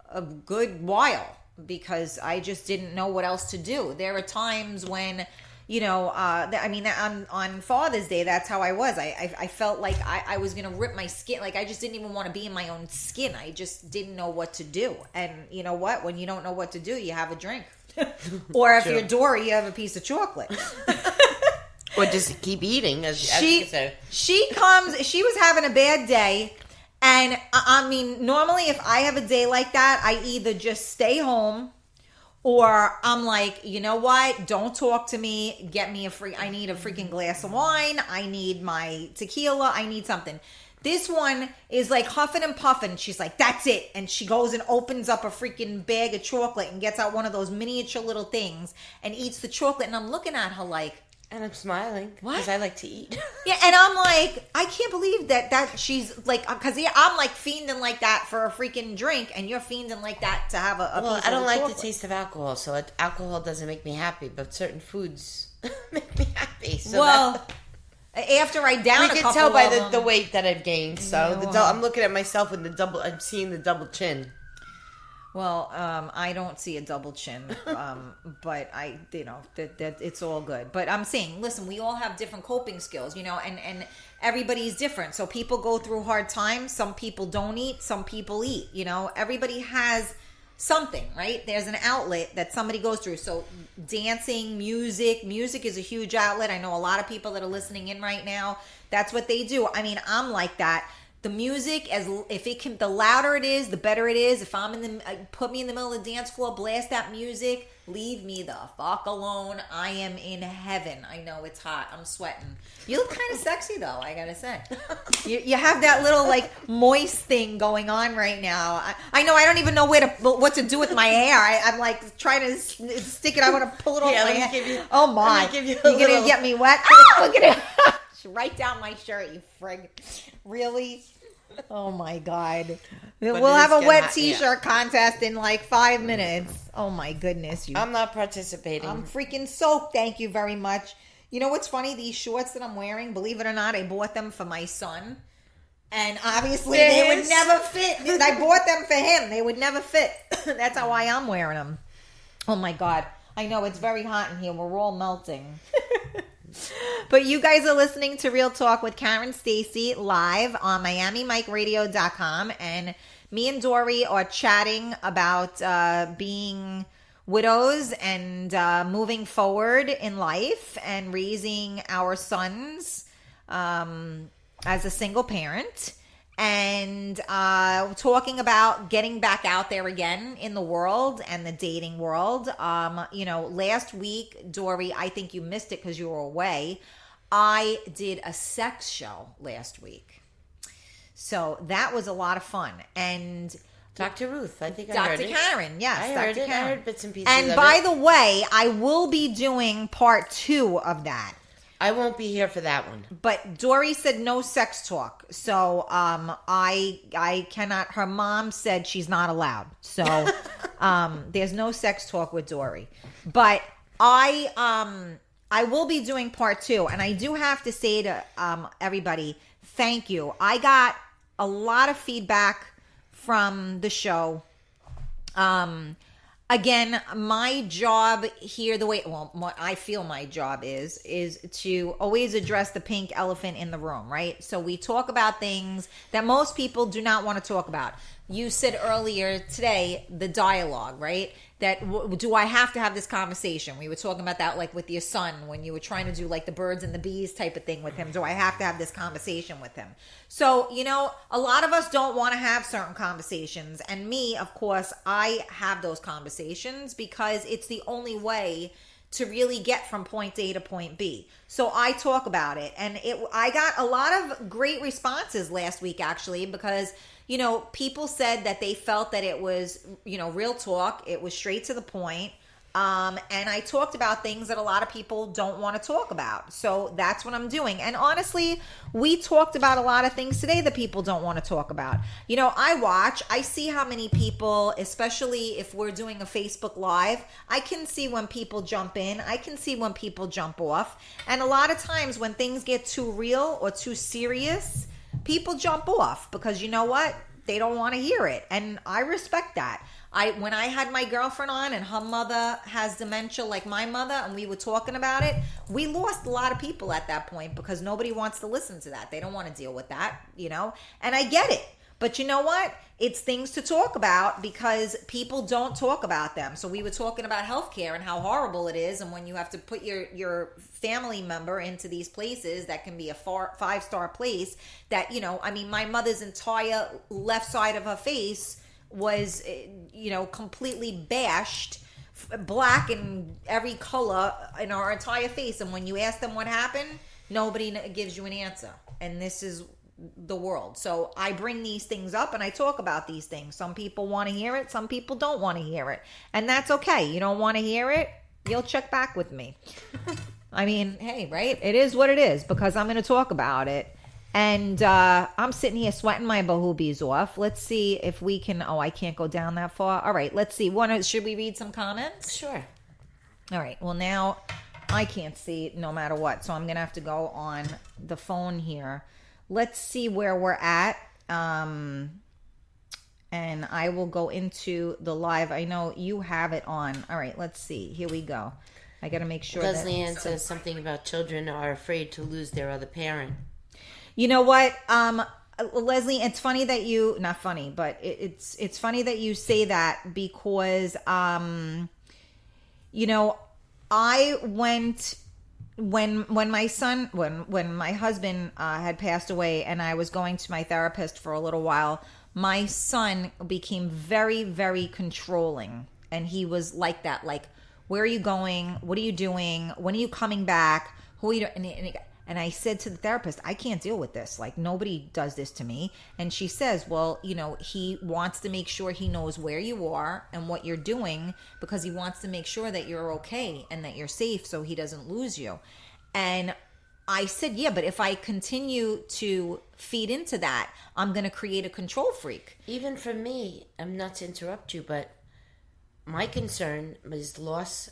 a good while, because I just didn't know what else to do. There are times when, on Father's Day, that's how I was. I felt like I was going to rip my skin. Like, I just didn't even want to be in my own skin. I just didn't know what to do. And you know what? When you don't know what to do, you have a drink. Or if you're Dori, you have a piece of chocolate.
Or just keep eating.
She was having a bad day. And I mean, normally if I have a day like that, I either just stay home, or I'm like, you know what? Don't talk to me. I need a freaking glass of wine. I need my tequila. I need something. This one is like huffing and puffing. She's like, that's it. And she goes and opens up a freaking bag of chocolate and gets out one of those miniature little things and eats the chocolate. And I'm looking at her like,
and I'm smiling because I like to eat.
Yeah, and I'm like, I can't believe that she's like, because I'm like fiending like that for a freaking drink, and you're fiending like that to have a piece of
I don't like
chocolate.
the taste of alcohol, so alcohol doesn't make me happy, but certain foods make me happy. So
after I down
we can tell by the weight that I've gained. So I'm looking at myself with I'm seeing the double chin.
Well, I don't see a double chin, but that it's all good. But I'm saying, listen, we all have different coping skills, and everybody's different. So people go through hard times. Some people don't eat. Some people eat. Everybody has something, right? There's an outlet that somebody goes through. So dancing, music is a huge outlet. I know a lot of people that are listening in right now. That's what they do. I mean, I'm like that. The music, the louder it is, the better it is. If put me in the middle of the dance floor, blast that music, leave me the fuck alone. I am in heaven. I know it's hot. I'm sweating. You look kind of sexy though, I gotta say. You have that little like moist thing going on right now. I know I don't even know what to do with my hair. I'm like trying to stick it. I want to pull it off my hair. Oh my! You're gonna get me wet. Look at it. Right down my shirt, you frig. Really? Oh my God. We'll have a wet t-shirt contest in like 5 minutes. Oh my goodness.
I'm not participating.
I'm freaking soaked. Thank you very much. You know what's funny? These shorts that I'm wearing, believe it or not, I bought them for my son. And obviously they would never fit. I bought them for him. They would never fit. That's how I am wearing them. Oh my God. I know it's very hot in here. We're all melting. But you guys are listening to Real Talk with Karen Stacy live on MiamiMikeRadio.com, and me and Dori are chatting about being widows and moving forward in life and raising our sons as a single parent. and talking about getting back out there again in the world and the dating world. Last week, Dori, I think you missed it because you were away. I did a sex show last week. So that was a lot of fun. And
Dr. Ruth, I think I heard it.
Dr. Karen, yes.
I heard it.
Karen.
I heard bits and pieces
And
of
by
it.
the way, I will be doing part 2 of that.
I won't be here for that one.
But Dori said no sex talk. So I cannot. Her mom said she's not allowed. So there's no sex talk with Dori. But I will be doing part 2. And I do have to say to everybody, thank you. I got a lot of feedback from the show. Again, my job here, I feel my job is to always address the pink elephant in the room, right? So we talk about things that most people do not want to talk about. You said earlier today, the dialogue, right? That do I have to have this conversation? We were talking about that, like with your son, when you were trying to do like the birds and the bees type of thing with him. Do I have to have this conversation with him? So, a lot of us don't want to have certain conversations. And me, of course, I have those conversations because it's the only way to really get from point A to point B. So I talk about it. And I got a lot of great responses last week, actually, because people said that they felt that it was, real talk. It was straight to the point. And I talked about things that a lot of people don't want to talk about. So that's what I'm doing. And honestly, we talked about a lot of things today that people don't want to talk about. I see how many people, especially if we're doing a Facebook Live, I can see when people jump in. I can see when people jump off. And a lot of times when things get too real or too serious, people jump off because you know what? They don't want to hear it. And I respect that. When I had my girlfriend on and her mother has dementia like my mother and we were talking about it, we lost a lot of people at that point because nobody wants to listen to that. They don't want to deal with that, and I get it. But you know what? It's things to talk about because people don't talk about them. So we were talking about healthcare and how horrible it is. And when you have to put your family member into these places that can be a 5-star place that, my mother's entire left side of her face was, completely bashed, black in every color in our entire face. And when you ask them what happened, nobody gives you an answer. And this is the world. So I bring these things up and I talk about these things. Some people want to hear it. Some people don't want to hear it. And that's okay. You don't want to hear it, you'll check back with me. I mean, hey, right? It is what it is because I'm going to talk about it. And I'm sitting here sweating my bahoobies off. Let's see if we can... Oh, I can't go down that far. All right, let's see. Should we read some comments?
Sure.
All right. Well, now I can't see no matter what. So I'm going to have to go on the phone here. Let's see where we're at. And I will go into the live. I know you have it on. All right, let's see. Here we go. I got to make sure
Leslie Ann says something about children are afraid to lose their other parent.
You know what, Leslie, it's funny that you, not funny, but it's funny that you say that because, I went, when my husband had passed away and I was going to my therapist for a little while, my son became very, very controlling. And he was like that, like, where are you going? What are you doing? When are you coming back? Who are you doing? And I said to the therapist, I can't deal with this. Like, nobody does this to me. And she says, well, he wants to make sure he knows where you are and what you're doing because he wants to make sure that you're okay and that you're safe so he doesn't lose you. And I said, yeah, but if I continue to feed into that, I'm going to create a control freak.
Even for me, I'm not to interrupt you, but my concern is loss.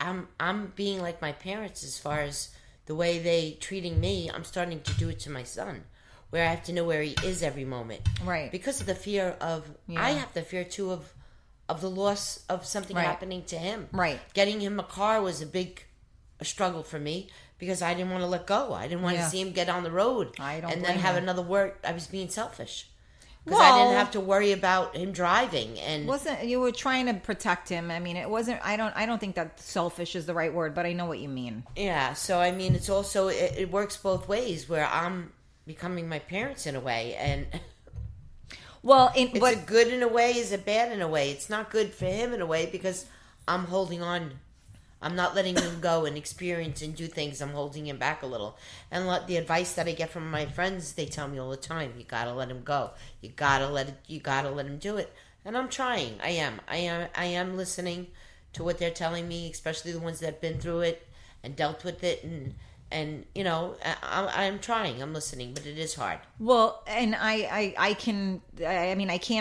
I'm being like my parents as far as the way they treating me. I'm starting to do it to my son, where I have to know where he is every moment.
Right.
Because of the fear of, I have the fear too of the loss of something happening to him.
Right.
Getting him a car was a struggle for me because I didn't want to let go. I didn't want to see him get on the road.
I don't
and
blame
then have
you.
another word. I was being selfish. Because I didn't have to worry about him driving, and
you were trying to protect him. I mean, it wasn't. I don't think that selfish is the right word, but I know what you mean.
Yeah. So I mean, it's also it works both ways. Where I'm becoming my parents in a way, and
Well,
it's a good in a way, is a bad in a way. It's not good for him in a way because I'm holding on. I'm not letting him go and experience and do things. I'm holding him back a little. And the advice that I get from my friends, they tell me all the time, you gotta let him go. You gotta let him do it. And I'm trying. I am listening to what they're telling me, especially the ones that have been through it and dealt with it, and you know, I'm trying. I'm listening, but it is hard.
Well, and I can't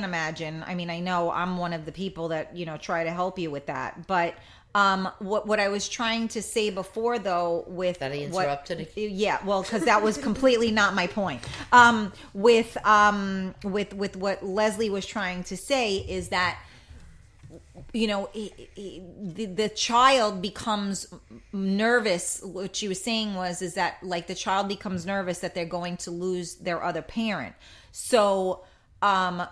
imagine. I mean, I know I'm one of the people that, you know, try to help you with that. But what I was trying to say before, though, with
that I interrupted.
Yeah, well, because that was completely not my point. With what Leslie was trying to say is that, you know, the child becomes nervous. What she was saying is that, like, the child becomes nervous that they're going to lose their other parent. So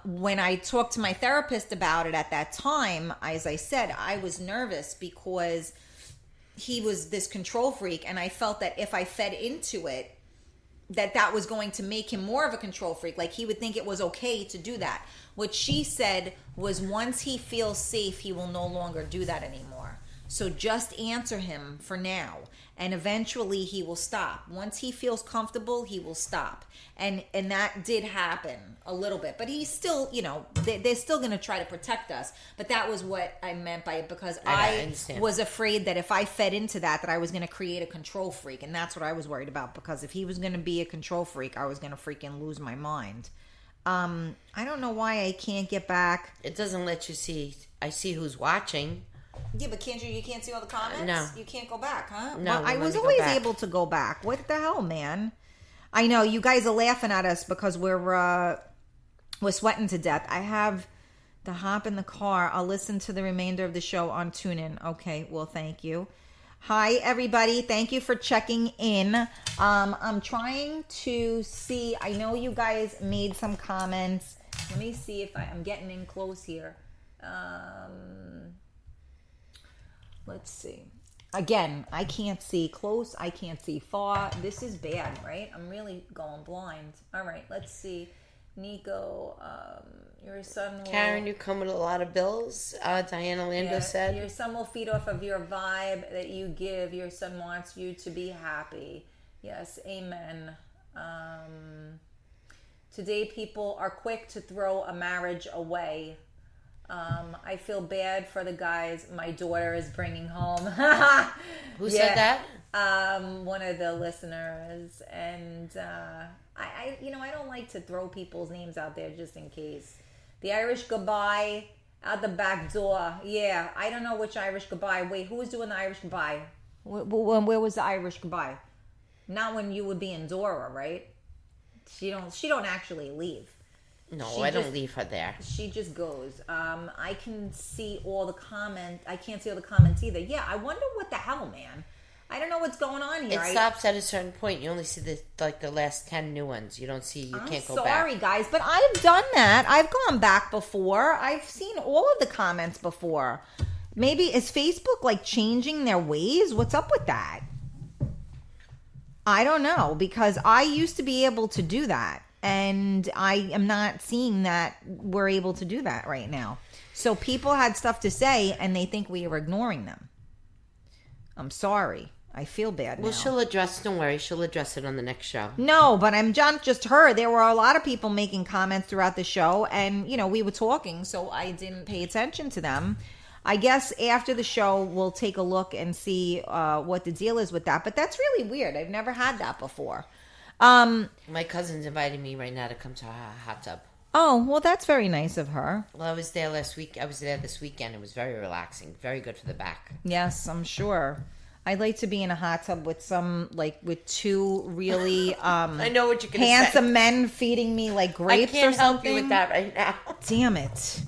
when I talked to my therapist about it at that time, as I said, I was nervous because he was this control freak, and I felt that if I fed into it, that was going to make him more of a control freak. Like, he would think it was okay to do that. What she said was, once he feels safe, he will no longer do that anymore. So just answer him for now, and eventually he will stop. Once he feels comfortable, he will stop. And that did happen a little bit. But he's still, you know, they're still going to try to protect us. But that was what I meant by it, because I was afraid that if I fed into that I was going to create a control freak. And that's what I was worried about, because if he was going to be a control freak, I was going to freaking lose my mind. I don't know why I can't get back.
It doesn't let you see. I see who's watching.
Yeah, but you can't see all the comments?
No.
You can't go back, huh?
No,
well, I was always able to go back. What the hell, man? I know, you guys are laughing at us because we're sweating to death. I have to hop in the car. I'll listen to the remainder of the show on TuneIn. Okay, well, thank you. Hi, everybody. Thank you for checking in. I'm trying to see. I know you guys made some comments. Let me see if I'm getting in close here. Let's see. Again, I can't see close. I can't see far. This is bad, right? I'm really going blind. All right, let's see. Nico, your son will...
Karen, you come with a lot of bills. Diana Lando said.
Your son will feed off of your vibe that you give. Your son wants you to be happy. Yes, amen. Today, people are quick to throw a marriage away. I feel bad for the guys my daughter is bringing home.
Who said that?
One of the listeners. And I don't like to throw people's names out there just in case. The Irish goodbye out the back door. Yeah, I don't know which Irish goodbye. Wait, who was doing the Irish goodbye? Where was the Irish goodbye? Not when you would be in Dora, right? She don't actually leave.
No, I don't leave her there.
She just goes. I can see all the comments. I can't see all the comments either. Yeah, I wonder what the hell, man. I don't know what's going on here.
It stops at a certain point. You only see the last 10 new ones. You don't see. You can't go back.
Sorry, guys, but I've done that. I've gone back before. I've seen all of the comments before. Maybe is Facebook like changing their ways? What's up with that? I don't know, because I used to be able to do that. And I am not seeing that we're able to do that right now. So people had stuff to say, and they think we are ignoring them. I'm sorry. I feel bad now.
Well, she'll address, don't worry, she'll address it on the next show.
No, but I'm not just her. There were a lot of people making comments throughout the show, and, you know, we were talking, so I didn't pay attention to them. I guess after the show, we'll take a look and see what the deal is with that. But that's really weird. I've never had that before.
My cousin's inviting me right now to come to her hot tub.
Oh, well, that's very nice of her.
Well, I was there last week. I was there this weekend. It was very relaxing. Very good for the back.
Yes, I'm sure. I'd like to be in a hot tub with with two really
I know what you're gonna
handsome
say.
Men feeding me like grapes or something.
I can't help you with that right now.
Damn it.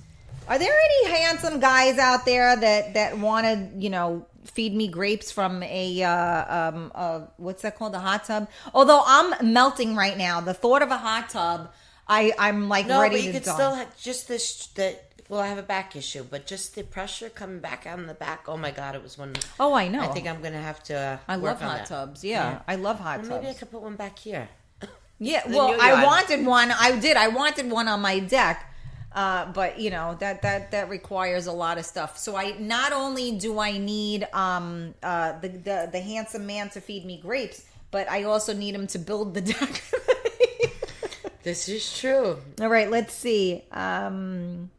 Are there any handsome guys out there that want to, you know, feed me grapes from a what's that called, a hot tub? Although I'm melting right now. The thought of a hot tub, I'm like
no,
ready
but you
to
could
die.
still have just this. Well, I have a back issue, but just the pressure coming back on the back. Oh my God, it was one.
Oh, I know.
I think I'm gonna have to.
I
work
love
on
hot
that.
tubs. Yeah, I love hot tubs.
Maybe I could put one back here.
Yeah,
in
well,
your
I
yard.
wanted one. I did. I wanted one on my deck. But you know that requires a lot of stuff. So I not only do I need the handsome man to feed me grapes, but I also need him to build the deck.
This is true.
All right, let's see. Well,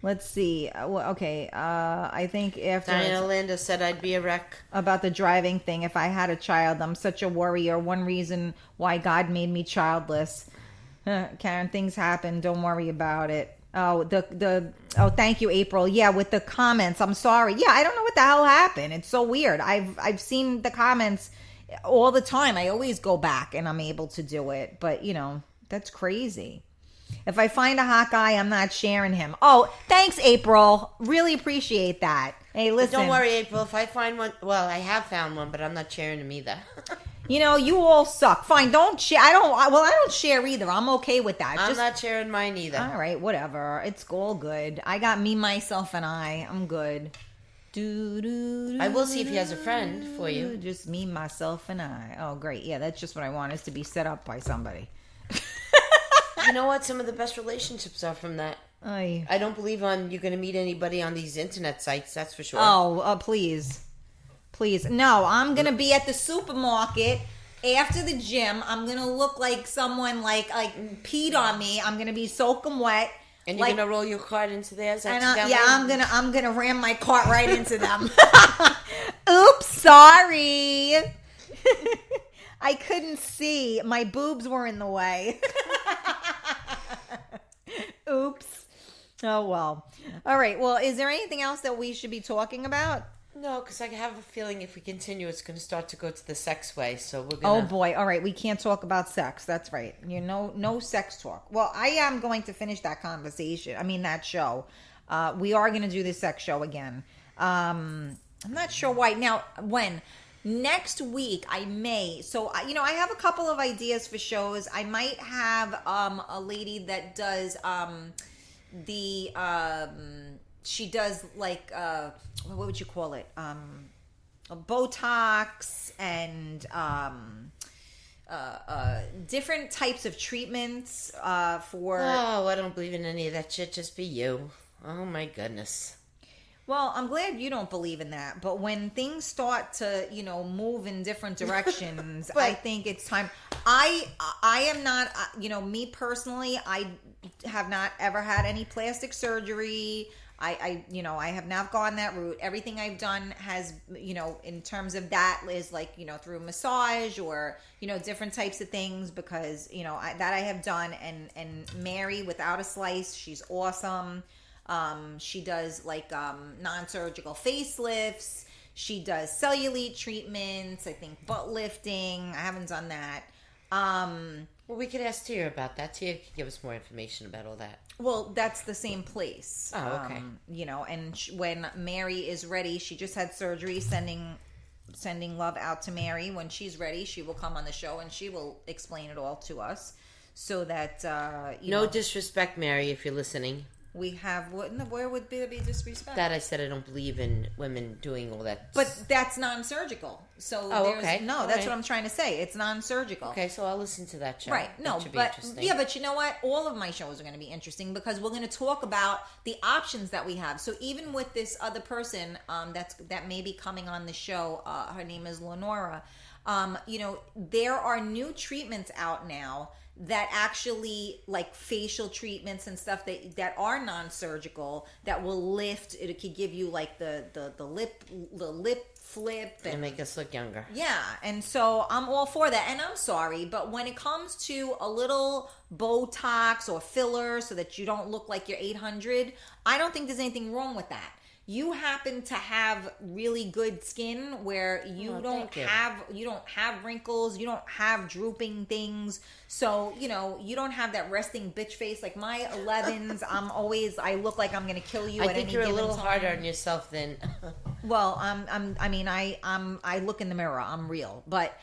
okay. I think after
Diana Landa said I'd be a wreck.
about the driving thing, if I had a child, I'm such a worrier. One reason why God made me childless. Karen, things happen. Don't worry about it. Oh, thank you, April. Yeah, with the comments. I'm sorry. Yeah, I don't know what the hell happened. It's so weird. I've seen the comments all the time. I always go back and I'm able to do it. But you know, that's crazy. If I find a hot guy, I'm not sharing him. Oh, thanks, April. Really appreciate that. Hey, listen.
Don't worry, April. If I find one, well, I have found one, but I'm not sharing him either.
You know, you all suck. Fine, don't share. I don't share either. I'm okay with that.
I'm not sharing mine either.
All right, whatever. It's all good. I got me, myself, and I. I'm good.
I will see if he has a friend for you.
Just me, myself, and I. Oh, great. Yeah, that's just what I want, is to be set up by somebody.
You know what? Some of the best relationships are from that. I don't believe you're going to meet anybody on these internet sites. That's for sure.
Oh, please. Please. No, I'm going to be at the supermarket after the gym. I'm going to look like someone like peed on me. I'm going to be soaking wet.
And you're going to roll your cart into theirs?
And I'm going to ram my cart right into them. Oops, sorry. I couldn't see. My boobs were in the way. Oops. Oh, well. All right. Well, is there anything else that we should be talking about?
No, because I have a feeling if we continue, it's going to start to go to the sex way. So we're going to...
Oh, boy. All right. We can't talk about sex. That's right. No sex talk. Well, I am going to finish that conversation. I mean, that show. We are going to do the sex show again. I'm not sure why. Now, when? Next week, I may. So, I have a couple of ideas for shows. I might have a lady that does she does like what would you call it? Botox and different types of treatments for.
Oh, I don't believe in any of that shit. Just be you. Oh my goodness.
Well, I'm glad you don't believe in that. But when things start to, move in different directions, I think it's time. I am not, me personally, I have not ever had any plastic surgery. I have not gone that route. Everything I've done has, in terms of that is like, through massage or, different types of things because, that I have done. And Mary, without a slice, she's awesome. She does like non-surgical facelifts. She does cellulite treatments. I think butt lifting. I haven't done that.
Well, we could ask Tia about that. Tia could give us more information about all that.
Well, that's the same place.
Oh, okay.
And when Mary is ready, she just had surgery. Sending love out to Mary. When she's ready, she will come on the show and she will explain it all to us, so that
no disrespect, Mary, if you're listening.
We have where would be disrespect?
That I said I don't believe in women doing all that.
But that's non-surgical. So
okay.
No,
all
that's
right.
what I'm trying to say. It's non-surgical.
Okay, so I'll listen to that show.
Right. No,
that should be
but
interesting.
yeah, but you know what? All of my shows are going to be interesting because we're going to talk about the options that we have. So even with this other person that may be coming on the show, her name is Lenora. There are new treatments out now that actually like facial treatments and stuff that are non-surgical that will lift. It could give you like the lip flip
and make us look younger.
Yeah, and so I'm all for that. And I'm sorry, but when it comes to a little Botox or filler so that you don't look like you're 800, I don't think there's anything wrong with that. You happen to have really good skin where you don't have wrinkles, you don't have drooping things. So, you don't have that resting bitch face like my 11s. I look like I'm going to kill you at any given time.
I think you're a little harder on yourself than
Well, I look in the mirror. I'm real. But,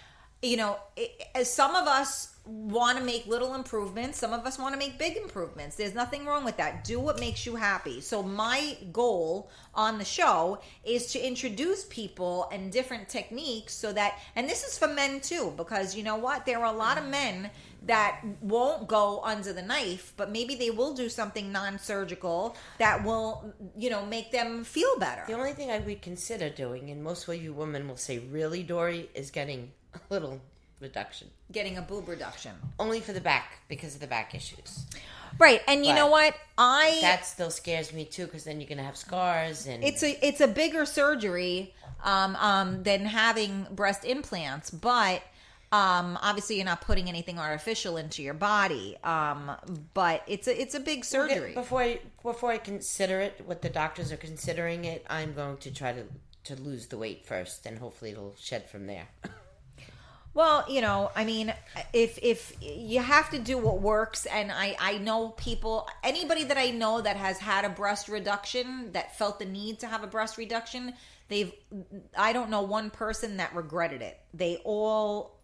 some of us want to make little improvements. Some of us want to make big improvements. There's nothing wrong with that. Do what makes you happy. So my goal on the show is to introduce people and different techniques so that, and this is for men too, because you know what? There are a lot of men that won't go under the knife, but maybe they will do something non-surgical that will, make them feel better.
The only thing I would consider doing, and most of you women will say, really, Dori, is getting a little reduction.
Getting a boob reduction.
Only for the back, because of the back issues.
Right, and you know what?
That still scares me too, because then you're gonna have scars, and
it's a bigger surgery than having breast implants, but obviously you're not putting anything artificial into your body. But it's a big surgery.
Before I consider it, what the doctors are considering it, I'm going to try to lose the weight first, and hopefully it'll shed from there.
Well, if you have to do what works, and I know people, anybody that I know that has had a breast reduction, that felt the need to have a breast reduction, I don't know one person that regretted it. They all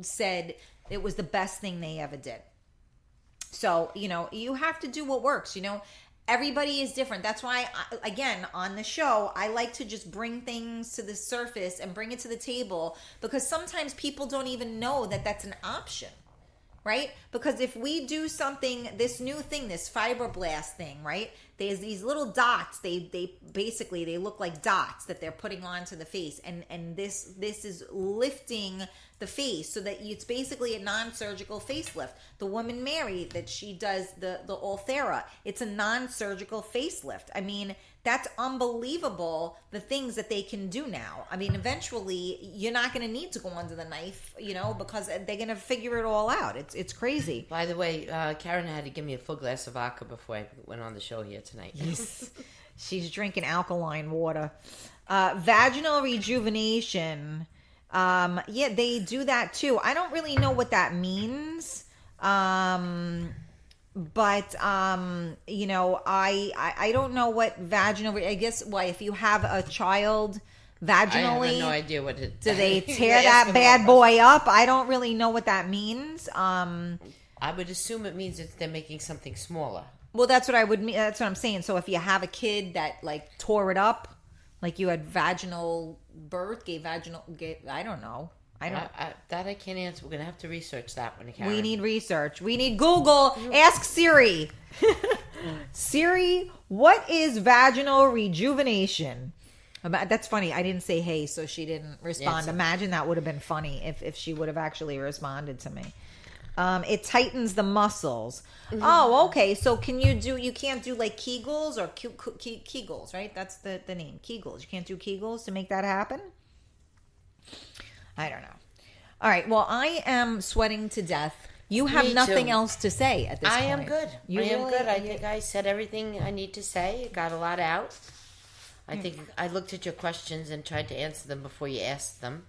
said it was the best thing they ever did. So, you have to do what works, Everybody is different. That's why, again, on the show, I like to just bring things to the surface and bring it to the table, because sometimes people don't even know that that's an option, right? Because if we do something, this new thing, this fibroblast thing, right? There's these little dots. They basically, they look like dots that they're putting onto the face, and this is lifting the face so that it's basically a non-surgical facelift. The woman Mary, that she does the Ulthera, it's a non-surgical facelift. I mean, that's unbelievable, the things that they can do now. I mean, eventually you're not going to need to go under the knife, because they're going to figure it all out. It's crazy.
By the way, Karen had to give me a full glass of vodka before I went on the show here tonight.
Yes. She's drinking alkaline water. Vaginal rejuvenation. Yeah, they do that too. I don't really know what that means. But I don't know what vaginal, I guess, if you have a child vaginally,
I have no idea what it
do they tear that bad boy up? I don't really know what that means.
I would assume it means that they're making something smaller.
Well, that's what I would mean. That's what I'm saying. So if you have a kid that tore it up, like you had vaginal birth, I don't know.
That I can't answer. We're going to have to research that one, Karen.
We need research. We need Google. Ask Siri. Siri, what is vaginal rejuvenation? That's funny. I didn't say hey, so she didn't respond. Imagine that would have been funny if she would have actually responded to me. It tightens the muscles. Mm-hmm. Oh, okay. So you can't do like Kegels or Kegels, right? That's the name. Kegels. You can't do Kegels to make that happen? I don't know. All right. Well, I am sweating to death. You have nothing else to say at this point.
I am good. I think I said everything I need to say. It got a lot out. I think I looked at your questions and tried to answer them before you asked them.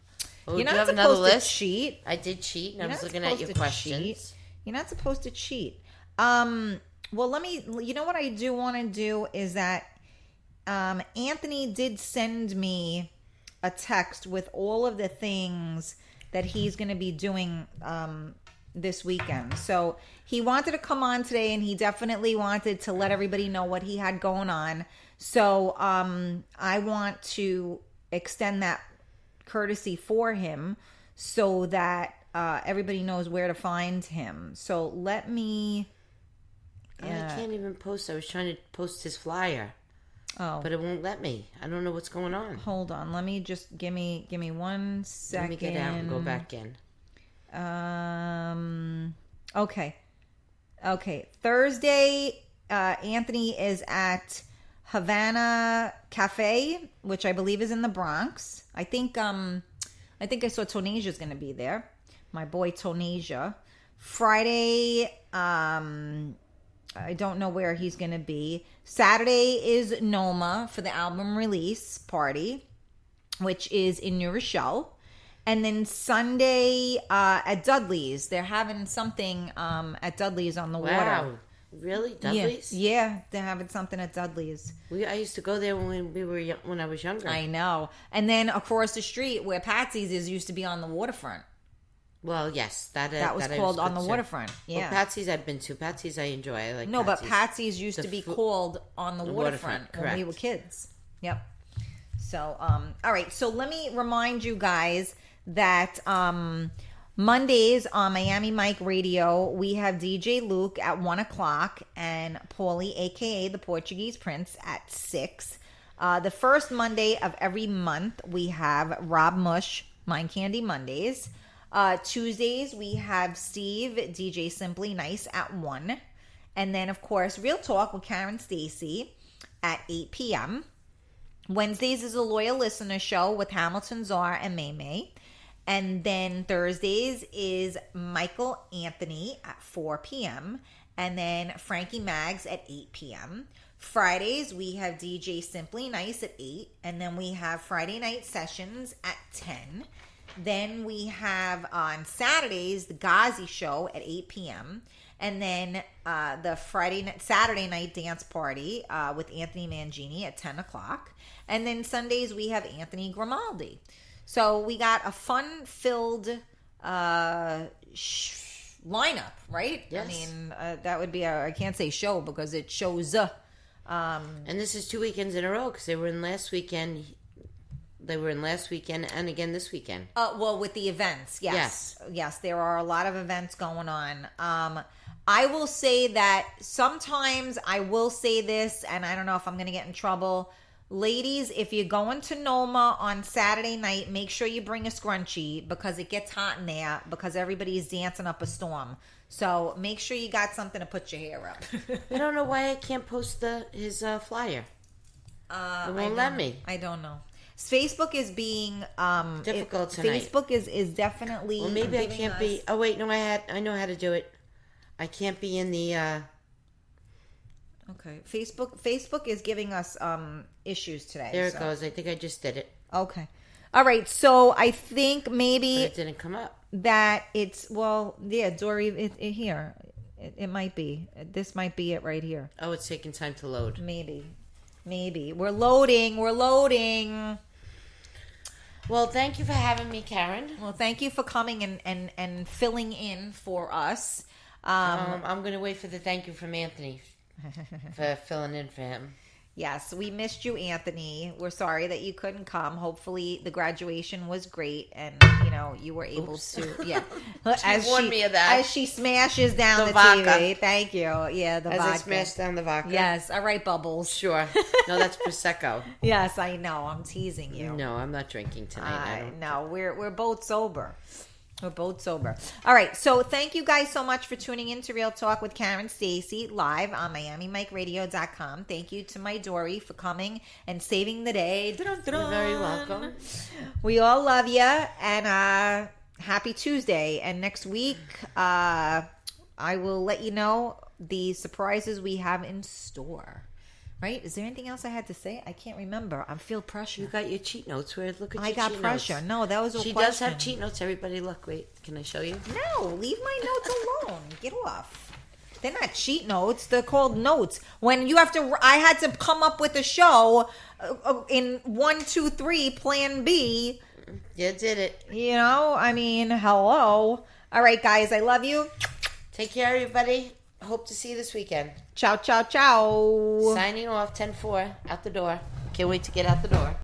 You're not supposed to cheat.
I did cheat, and I was looking at your questions.
You're not supposed to cheat. Well, you know what I do want to do is that Anthony did send me a text with all of the things that he's going to be doing this weekend. So he wanted to come on today, and he definitely wanted to let everybody know what he had going on. So I want to extend that courtesy for him so that everybody knows where to find him. So let me...
I can't even post. I was trying to post his flyer. Oh. But it won't let me. I don't know what's going on.
Hold on. Let me just... Give me 1 second.
Let me get out and go back in.
Okay. Thursday, Anthony is at Havana Cafe, which I believe is in the Bronx. I think I saw Tonasia's going to be there. My boy Tonasia. Friday, I don't know where he's going to be. Saturday is Noma for the album release party, which is in New Rochelle. And then Sunday at Dudley's. They're having something at Dudley's on the water.
Really? Dudley's?
Yeah, they're having something at Dudley's.
I used to go there when I was younger.
I know. And then across the street where Patsy's is used to be on the waterfront.
Well, yes, that
was called on the waterfront. Yeah,
well, Patsy's I've been to. Patsy's I enjoy. I like.
No, Patsy's. But Patsy's used to be called on the waterfront when we were kids. Yep. So, all right. So let me remind you guys that Mondays on Miami Mike Radio, we have DJ Luke at 1 o'clock and Paulie, a.k.a. the Portuguese Prince, at 6. The first Monday of every month, we have Rob Mush, Mind Candy Mondays. Tuesdays, we have Steve, DJ Simply Nice, at 1. And then, of course, Real Talk with Karen Stacy at 8 p.m. Wednesdays is a Loyal Listener Show with Hamilton Czar and May May. And then Thursdays is Michael Anthony at 4 p.m. And then Frankie Maggs at 8 p.m. Fridays, we have DJ Simply Nice at 8. And then we have Friday Night Sessions at 10. Then we have on Saturdays, the Ghazi Show at 8 p.m. And then the Saturday night dance party with Anthony Mangini at 10 o'clock. And then Sundays, we have Anthony Grimaldi. So we got a fun-filled lineup, right?
Yes.
I mean, that would be I can't say show because it shows.
And this is 2 weekends in a row because they were in last weekend. They were in last weekend and again this weekend.
Well, with the events, yes. Yes, there are a lot of events going on. I will say that sometimes I will say this, and I don't know if I'm going to get in trouble. Ladies, if you're going to Noma on Saturday night, make sure you bring a scrunchie because it gets hot in there because everybody's dancing up a storm. So make sure you got something to put your hair up.
I don't know why I can't post his flyer. It won't let me.
I don't know. Facebook is being
difficult tonight.
Facebook is definitely.
Well, maybe I can't be. Oh wait, no, I know how to do it. I can't be in the.
Okay, Facebook is giving us issues today.
There it goes. I think I just did it.
Okay, all right. So I think maybe
but it didn't come up.
That it's Dori. Here, it might be. This might be it right here.
Oh, it's taking time to load.
Maybe we're loading.
Well, thank you for having me, Karen.
Well, thank you for coming and filling in for us.
I'm going to wait for the thank you from Anthony for filling in for him.
Yes, we missed you, Anthony. We're sorry that you couldn't come. Hopefully, the graduation was great, and you were able to. Yeah,
she warned me of that
as she smashes down the
vodka.
TV. Thank you. Yeah, the vodka.
As I smashed down the vodka.
Yes. All right, Bubbles.
Sure. No, that's prosecco.
Yes, I know. I'm teasing you.
No, I'm not drinking tonight.
No, we're both sober. We're both sober. All right. So thank you guys so much for tuning in to Real Talk with Karen Stacy live on MiamiMikeRadio.com. Thank you to my Dori for coming and saving the day.
You're very welcome.
We all love you. And happy Tuesday. And next week, I will let you know the surprises we have in store. Right? Is there anything else I had to say? I can't remember. I feel pressure.
You got your cheat notes. Where look at your
I got
cheat
pressure.
Notes.
No, that was a
She
question.
does have cheat notes. Everybody, look. Wait, can I show you?
No, leave my notes alone. Get off. They're not cheat notes. They're called notes. When you have to, I had to come up with a show in 1, 2, 3 Plan B.
You did it.
I mean, hello. All right, guys. I love you.
Take care, everybody. Hope to see you this weekend.
Ciao, ciao, ciao.
Signing off, 10-4, out the door. Can't wait to get out the door.